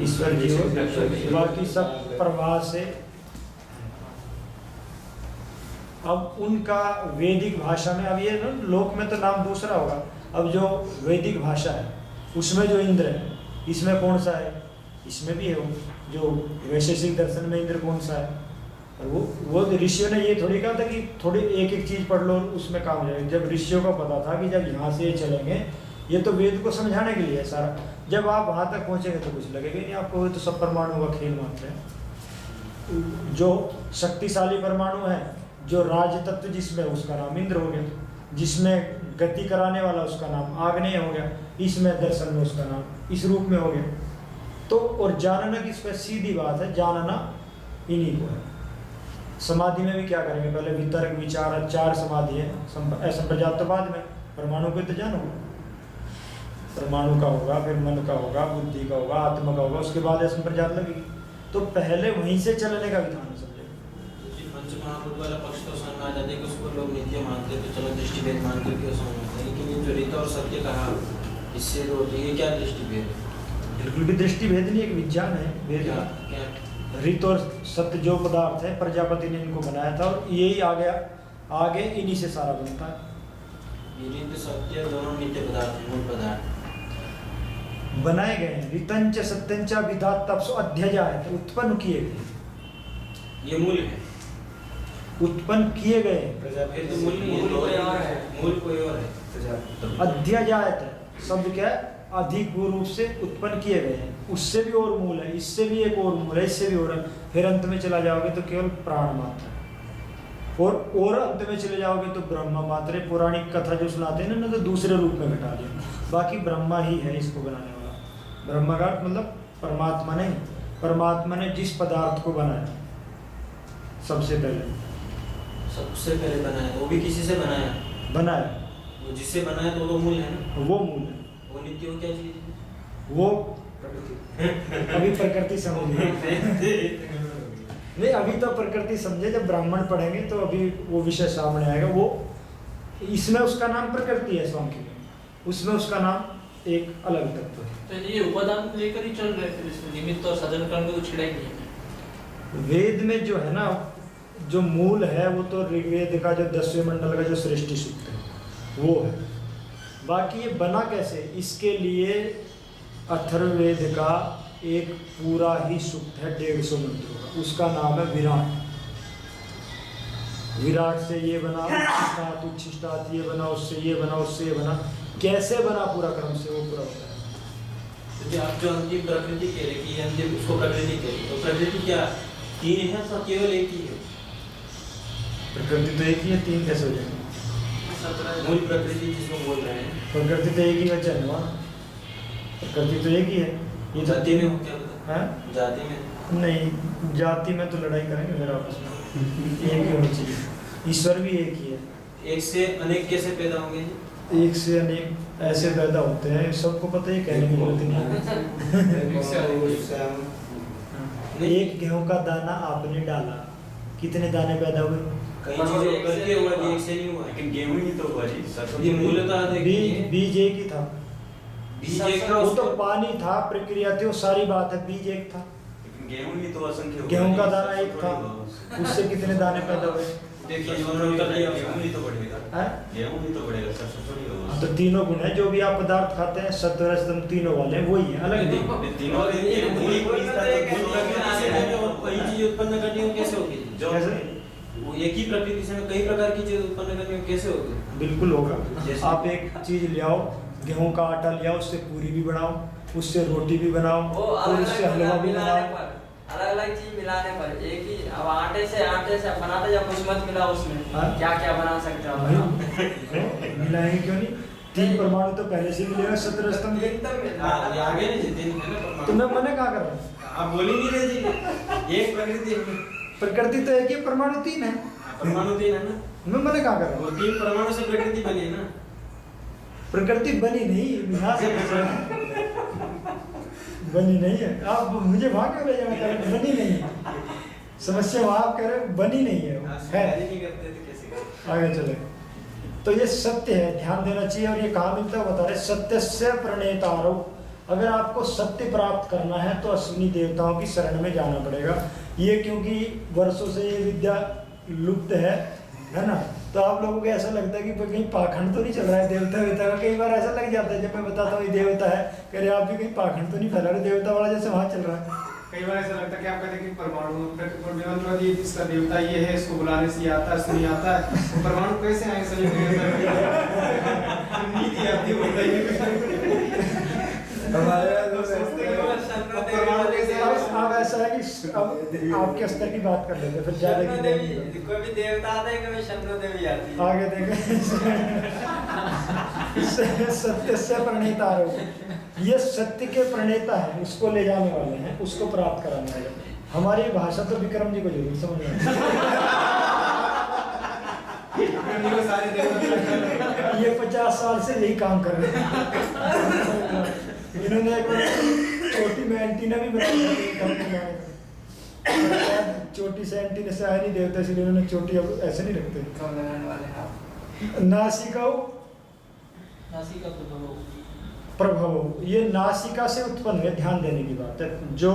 ईश्वर जी हो, बाकी सब प्रवाह से। अब उनका वैदिक भाषा में, अब ये ना लोक में तो नाम दूसरा होगा, अब जो वैदिक भाषा है उसमें जो इंद्र है, इसमें कौन सा है? इसमें भी है वो। जो वैशेषिक दर्शन में इंद्र कौन सा है? और वो ऋषियों ने ये थोड़ी कहा था कि थोड़ी एक एक चीज पढ़ लो उसमें काम हो जाएगा। जब ऋषियों को पता था कि जब यहाँ से ये चलेंगे, ये तो वेद को समझाने के लिए है सारा। जब आप वहाँ तक पहुँचेंगे तो कुछ लगेगा ही नहीं आपको, तो सब परमाणु का खेल मात्र है। जो शक्तिशाली परमाणु है, जो राज तत्व जिसमें, उसका नाम इंद्र हो गया। जिसमें गति कराने वाला, उसका नाम आग्नेय हो गया। इसमें दर्शन में उसका नाम इस रूप में हो गया। तो और जानना की इस पर सीधी बात है, जानना इन्हीं को है। समाधि में भी क्या करेंगे? पहले वितर्क विचार 4 समाधि है, संप्रजात तो बाद में। परमाणु को तो जानो, परमाणु का होगा, फिर मन का होगा, बुद्धि का होगा, आत्मा का होगा, उसके बाद संप्रजात लगेगी। तो पहले वहीं से चलने का विधान है, समझे? पंचमहाभूत वाला पक्ष तो समझ में आ जाते कि उसको लोग नित्य मानते, तो चलो दृष्टिभेद मान करके वो समझ में। लेकिन ये जो ऋत और सत्य कहा, इससे तो ये क्या दृष्टिभेद है? बिल्कुल भी दृष्टिभेद नहीं, एक विज्ञान है वेद का। क्या? ऋत और सत्य जो पदार्थ है, प्रजापति ने इनको बनाया था, और यही आगे इन्हीं से सारा बनता है। ऋत सत्य दोनों नित्य पदार्थ, मूल पदार्थ बनाए गए हैं। ऋतंच सत्यंच विधात तप सो अध्यजायत, उत्पन्न किए गए, ये मूल है, उत्पन्न किए गए। फिर तो मूल नहीं है, मूल कोई और है। मूल कोई और है। अध्यजायत शब्द क्या है? अधिक रूप से उत्पन्न किए गए हैं। उससे भी और मूल है, इससे भी एक और मूल है, इससे भी और है। फिर अंत में चला जाओगे तो केवल प्राण मात्र, और अंत में चले जाओगे तो ब्रह्म मात्र। पौराणिक कथा जो सुनाते हैं ना, तो दूसरे रूप में घटा दिया। बाकी ब्रह्मा ही है इसको बनाने वाला। ब्रह्मा का मतलब परमात्मा नहीं, परमात्मा ने जिस पदार्थ को बनाया सबसे पहले बनाया, वो भी किसी से बनाया, वो जिससे बनाया तो वो मूल है ना, वो मूल है। वो नित्य हो क्या चीज? वो अभी प्रकृति समझिए नहीं, अभी तो प्रकृति समझे, जब ब्राह्मण पढ़ेंगे तो अभी वो विषय सामने आएगा। वो इसमें उसका नाम प्रकृति है स्वामी में, उसमें उसका नाम एक अलग तत्व है। तो ये उपादान लेकर ही चल रहे थे, इसमें निमित्त और साधन कारण को छिड़ा ही नहीं है। वेद में जो है ना, जो मूल है वो तो ऋग्वेद का जो 10वें मंडल का जो सृष्टि सूक्त है वो है। बाकी ये बना कैसे, इसके लिए अथर्ववेद का एक पूरा ही सूक्त है 150 मंत्रों का, उसका नाम है विराट। विराट से ये बना, उच्छिष्टात् उच्छिष्टात् ये बना, उससे ये बना, उससे ये बना, कैसे बना पूरा क्रम से वो पूरा होता है। तो आप जो अंतिम प्रकृति कह रहे कि अंतिम उसको प्रकृति कह रहे, तो प्रकृति क्या 3 है तो केवल एक ही है? प्रकृति तो एक ही है, 3 कैसे हो जाएंगे? मूल प्रकृति जिसको बोल रहे हैं, प्रकृति तो एक ही है, चलवा प्रकृति तो एक ही है। ये जाति में हो क्या बता? है जाति में नहीं, जाति में तो लड़ाई करेंगे फिर आपस में। एक ही होनी चाहिए, ईश्वर भी एक ही है। एक से अनेक कैसे पैदा होंगे? एक से अनेक ऐसे पैदा होते हैं, सबको पता है, कहने की जरूरत नहीं है। एक गेहूं का दाना आपने डाला, कितने दाने पैदा हुए? कई चीजों करके हुआ, एक से नहीं हुआ। लेकिन गेहूं ही तो हुआ जी, सरसों ये मूलतः देखिए, बीज एक ही था, बीज एक था, वो तो उसको पानी था, प्रक्रिया थी, वो सारी बात है, बीज एक था। लेकिन गेहूं ही तो असंख्य हुआ गेहूं का जी, दाना सरसों एक था, थोड़ी हुआ। उससे कितने दाने पैदा हुए? देखिए जो उन्होंने उत्तर दिया गेहूं ही तो बढ़ेगा, हैं? गेहूं ही तो बढ़ेगा, सरसों थोड़ी होगा। तो तीनों गुण है, जो भी आप पदार्थ खाते हैं सत्व रज तम तीनों वाले हैं, वही है, अलग नहीं। ये तीनों ये मूल चीज था तो प्रकृति से जो कई चीजें उत्पन्न करनी हो कैसे होगी? जो वो एक ही प्रकृति से कई प्रकार की चीजें उत्पन्न करनी हो कैसे होगी? बिल्कुल होगा। जैसे? आप एक चीज ले आओ, गेहूं का आटा ले आओ, उससे पूरी भी बनाओ, उससे रोटी भी बनाओ, वो और उससे हलवा भी बनाओ। अलग अलग चीज मिलाने पर एक ही, अब आटे से बनाते जब कुछ मत मिला उसमें, हाँ? क्या क्या बना सकते हो आप? भाई, मिलाएंगे क्यों नहीं? 3 परमाणु तो पहले से मिलेगा सत्व स्तंभ के। हाँ, ये आगे नहीं जीते नहीं है ना। तो मैं मना कहाँ कर रहा हूँ? आप बोल ही नहीं रहे जी, एक प्रकृति है। प्रकृति तो एक ही, परमाणु 3 है, परमाणु 3 है ना, मैं मना कहाँ कर रहा हूँ? वो 3 परमाणु से प्रकृति बनी है ना। प्रकृति बनी नहीं, यहाँ से बनी नहीं है। आप मुझे वहां क्यों ले जाना चाह रहे हैं? बनी नहीं है, समस्या वहां आप कह रहे हैं, बनी नहीं है, नहीं करते तो कैसे करें? आगे चले। तो ये सत्य है, ध्यान देना चाहिए। और ये कहाँ मिलता है बता रहे, सत्य से प्रणेतारो। अगर आपको सत्य प्राप्त करना है तो अश्विनी देवताओं की शरण में जाना पड़ेगा। ये क्योंकि वर्षों से ये विद्या लुप्त है ना, तो आप लोगों को ऐसा लगता है कि कहीं पाखंड तो नहीं चल रहा है देवता वेवता का। कई बार ऐसा लग जाता है जब मैं बताता हूँ ये देवता है, कह रहे आप भी कहीं पाखंड तो नहीं फैला रहे, देवता वाला जैसे वहाँ चल रहा है। कई बार ऐसा लगता है कि आप कहते हैं कि परमाणु इसका देवता ये है, इसको बुलाने से आता है, सुनी आता है, वो परमाणु कैसे आए सभी नीति आती है हमारे परमाणु कैसे आए? अब ऐसा है कि अब आपके स्तर की बात कर लेते हैं, फिर ज्यादा की देवी, कोई भी देवता आता है, कभी शंकर देवी आती है। आगे देखें। सत्य से प्रणेतारो, ये सत्य के प्रणेता है, उसको ले जाने वाले हैं, उसको प्राप्त कराने वाले। हमारी भाषा तो विक्रम जी को जरूर समझ में सारे देवता ये 50 साल से यही काम कर रहे हैं। इन्होंने एक छोटी में एंटीना भी बनाई, छोटी से एंटीना से आया नहीं देवता, इसलिए उन्होंने छोटी अब ऐसे नहीं रखते। कौन लगाने वाले हैं आप? नासिका नासिका प्रभव, ये नासिका से उत्पन्न है, ध्यान देने की बात है। जो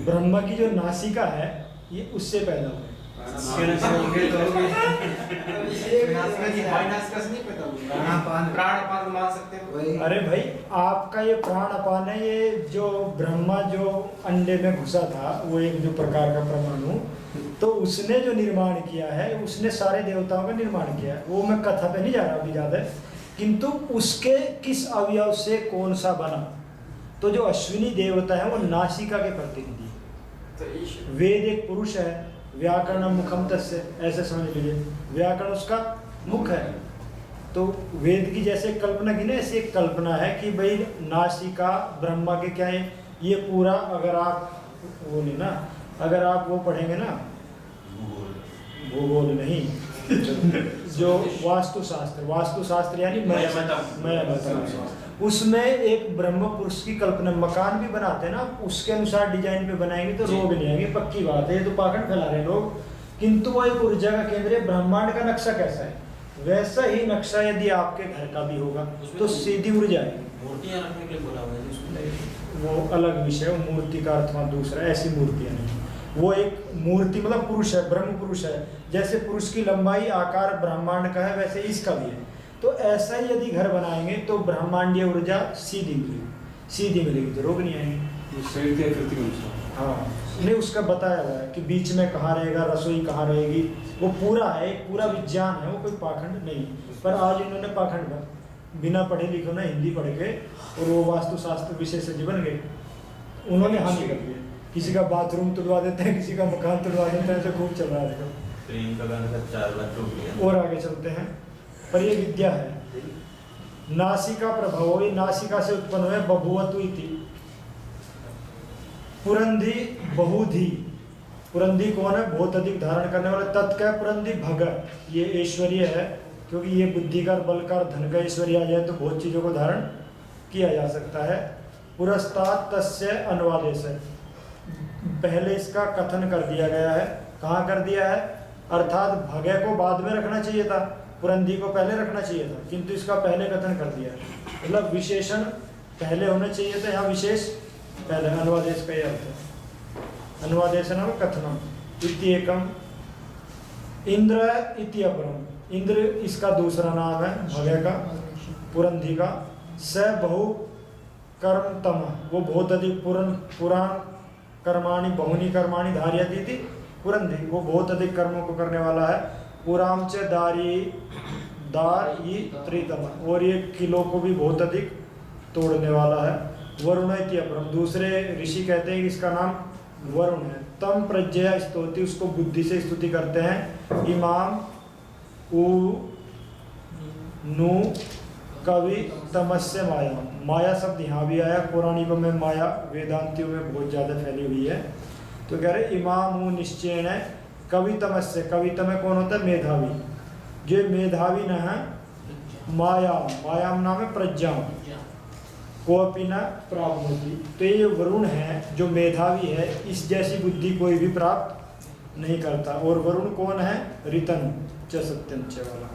ब्रह्मा की जो नासिका है ये उससे पैदा हुए। प्राण मान सकते हैं। अरे भाई, आपका ये प्राण अपान है, ये जो ब्रह्मा जो अंडे में घुसा था, वो एक जो प्रकार का परमाणु, तो उसने जो निर्माण किया है, उसने सारे देवताओं का निर्माण किया है। वो मैं कथा पे नहीं जा रहा अभी ज्यादा, किंतु उसके किस अवयव से कौन सा बना, तो जो अश्विनी देवता है वो नासिका के प्रतिनिधि है। वेद एक पुरुष है, व्याकरण मुखम तस्य, ऐसे समझ लीजिए, व्याकरण उसका मुख है। तो वेद की जैसे कल्पना की ना, ऐसी एक कल्पना है कि भाई नासिका ब्रह्मा के क्या है, ये पूरा अगर आप वो नहीं ना, अगर आप वो पढ़ेंगे ना, भूगोल नहीं, जो वास्तुशास्त्र यानी उसमें एक ब्रह्म पुरुष की कल्पना, मकान भी बनाते हैं ना, उसके अनुसार डिजाइन पे बनाएंगे तो रोग नहीं आएंगे, पक्की बात है। ये तो पाखंड फैला रहे हैं लोग, किंतु वो एक ऊर्जा का केंद्र है। ब्रह्मांड का नक्शा कैसा है, वैसा ही नक्शा यदि आपके घर का भी होगा तो सीधी ऊर्जा आएगी। मूर्तियां रखने के लिए बोला हुआ है उसमें, वो अलग विषय है, मूर्ति का अर्थ दूसरा, ऐसी मूर्तियां नहीं। वो एक मूर्ति मतलब पुरुष है, ब्रह्म पुरुष है। जैसे पुरुष की लंबाई आकार ब्रह्मांड का है, वैसे इसका भी है। तो ऐसा ही यदि घर बनाएंगे तो ब्रह्मांडीय ऊर्जा सीधी मिलेगी, तो रोग नहीं आएंगे। हाँ, नहीं उसका बताया हुआ है कि बीच में कहाँ रहेगा, रसोई कहाँ रहेगी, वो पूरा है, एक पूरा विज्ञान है, वो कोई पाखंड नहीं। पर आज इन्होंने पाखंड बिना पढ़े लिखे ना, हिंदी पढ़ के, और वो वास्तुशास्त्र विशेषज्ञ बन गए, उन्होंने हानि कर दी। किसी का बाथरूम तुड़वा देते हैं, किसी का मकान तुड़वा देते हैं, तो खूब चल रहा है। और आगे चलते हैं, पर ये विद्या है। नासिका प्रभव, नासिका से उत्पन्न हुए, बभुवतु इति पुरंधी बहुधी, पुरंदी कौन है? बहुत अधिक धारण करने वाला। तत् क्या है? पुरंदी भग, ये ऐश्वर्य है, क्योंकि ये बुद्धि का, बल का, धन का ऐश्वर्य आ जाए तो बहुत चीज़ों को धारण किया जा सकता है। पुरस्तात् तस्य अनुवादेश है, पहले इसका कथन कर दिया गया है। कहाँ कर दिया है? अर्थात भगे को बाद में रखना चाहिए था, पुरंदी को पहले रखना चाहिए था, किंतु इसका पहले कथन कर दिया है। मतलब विशेषण पहले होना चाहिए था, यहाँ विशेष पहले। अनुवादेश का ये अर्थ है। अनुवादेश नाम कथनम इति एकम इंद्र इति अपरम, इंद्र इसका दूसरा नाम है भगे का, पुरंदी का। स बहु कर्मतम, वो बहुत अधिक पुराण कर्माणि बहुनी कर्माणि धार्यति थी पुरंदी, वो बहुत अधिक कर्मों को करने वाला है। पुराम च दार ये त्रितम, और ये किलो को भी बहुत अधिक तोड़ने वाला है। वरुण इति अपरम, दूसरे ऋषि कहते हैं कि इसका नाम वरुण है। तम प्रज्ञया स्तुति, उसको बुद्धि से स्तुति करते हैं। इमाम उ नु कवि तमस्य माया, माया शब्द यहाँ भी आया, पौराणिकों में माया वेदांतियों में बहुत ज़्यादा फैली हुई है। तो कह रहे इमाम निश्चय है कवितमस्य, कवितम कौन होता है? मेधावी। जो मेधावी न है माया, मायाम नाम है प्रज्ञा को अपनी न प्राप्त होती। तो ये वरुण है जो मेधावी है, इस जैसी बुद्धि कोई भी प्राप्त नहीं करता। और वरुण कौन है? ऋतन च सत्यम च वाला।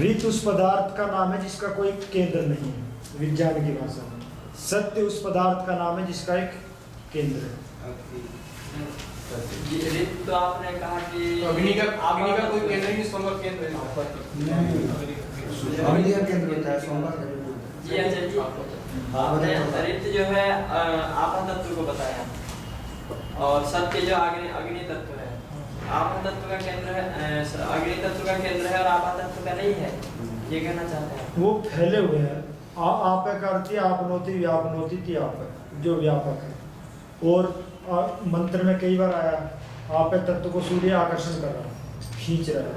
ऋत उस पदार्थ का नाम है जिसका कोई केंद्र नहीं है विज्ञान की भाषा में। सत्य उस पदार्थ का नाम है जिसका एक केंद्र है। ऋत तो आपने कहा कि अग्नि का कोई केंद्र नहीं, सोमवार केंद्र है। अग्नि का केंद्र होता है सोमवार। जी अच्छा जी, आपने ऋत जो है आपा तत्व को बताया, और सत्य जो अग्नि तत्व है। आपा तत्व का केंद्र है, अग्नि तत्व का केंद्र है और आपा तत्व का नहीं है, ये कहना चाहते हैं। वो फैले हुए हैं। आप का अर्थ है आपनोति व्यापनोति थी, आप जो व्यापक है। और मंत्र में कई बार आया आप तत्व को सूर्य आकर्षण कर रहा है, खींच रहा है।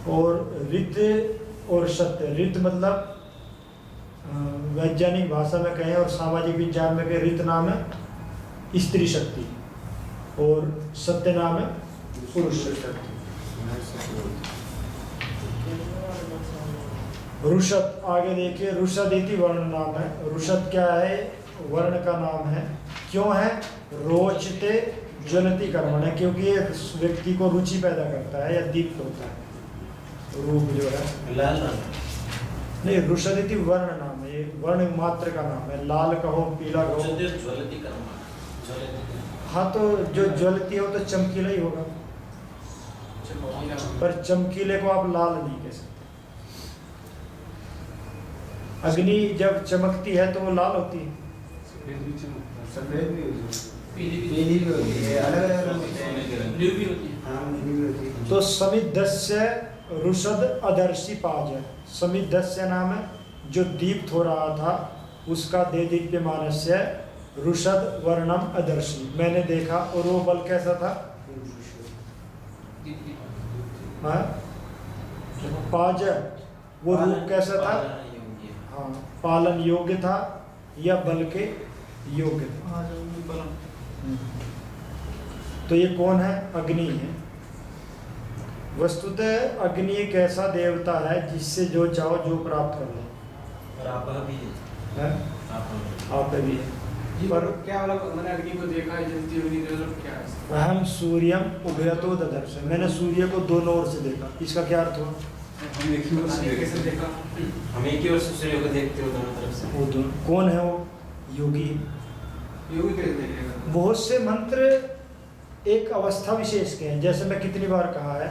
और रित और सत्य, रित मतलब वैज्ञानिक भाषा में कहें और सामाजिक विज्ञान में कहें, रित नाम है स्त्री शक्ति और सत्य नाम है पुरुष शक्ति। रुषत आगे देखिए, रुषद इति वर्ण नाम है। रुषद क्या है? वर्ण का नाम है। क्यों है? रोचते ज्वलती कर्मण है, क्योंकि ये व्यक्ति को रुचि पैदा करता है या दीप्त होता है। रूप जो है लाल रंग नहीं, रुषद इति वर्ण नाम है, ये वर्ण मात्र का नाम है। लाल कहो, पीला कहो। ज्वलती कर्म। हाँ, तो जो ज्वलती हो तो चमकीला ही होगा, पर चमकीले को आप लाल नहीं कह सकते। अग्नि जब चमकती है तो वो लाल होती है। सफेद भी होती है, पीली भी होती है, अलग अलग रंग होते हैं। ब्लू भी होती है। हाँ, नीली भी होती है। तो समिदस्य रुषद अदर्शी पाज है। समिदस्य नाम है जो दीप्त हो रहा था, उसका दे दीप्य मानस्य रुषद वर्णम अदर्शी, मैंने देखा। और वो बल कैसा था? हाँ? पाज, वो रूप कैसा था? हाँ, पालन योग्य था या बल के योग्य था। तो ये कौन है? अग्नि है। वस्तुतः अग्नि एक ऐसा देवता है जिससे जो चाहो जो प्राप्त कर लो। और आप भी है? आप भी है। पर क्या वाला मैंने अग्नि को देखा है, जलती हुई क्या है? अहम सूर्यम उभयतो ददर्श, मैंने सूर्य को दोनों ओर से देखा। इसका क्या अर्थ हुआ? हम एक ही ओर से कैसे देखा? हम एक ही ओर से सूर्य को देखते हो दोनों तरफ से। वो दोनों कौन है? वो योगी। योगी कैसे देखेगा? बहुत से मंत्र एक अवस्था विशेष के हैं, जैसे मैं कितनी बार कहा है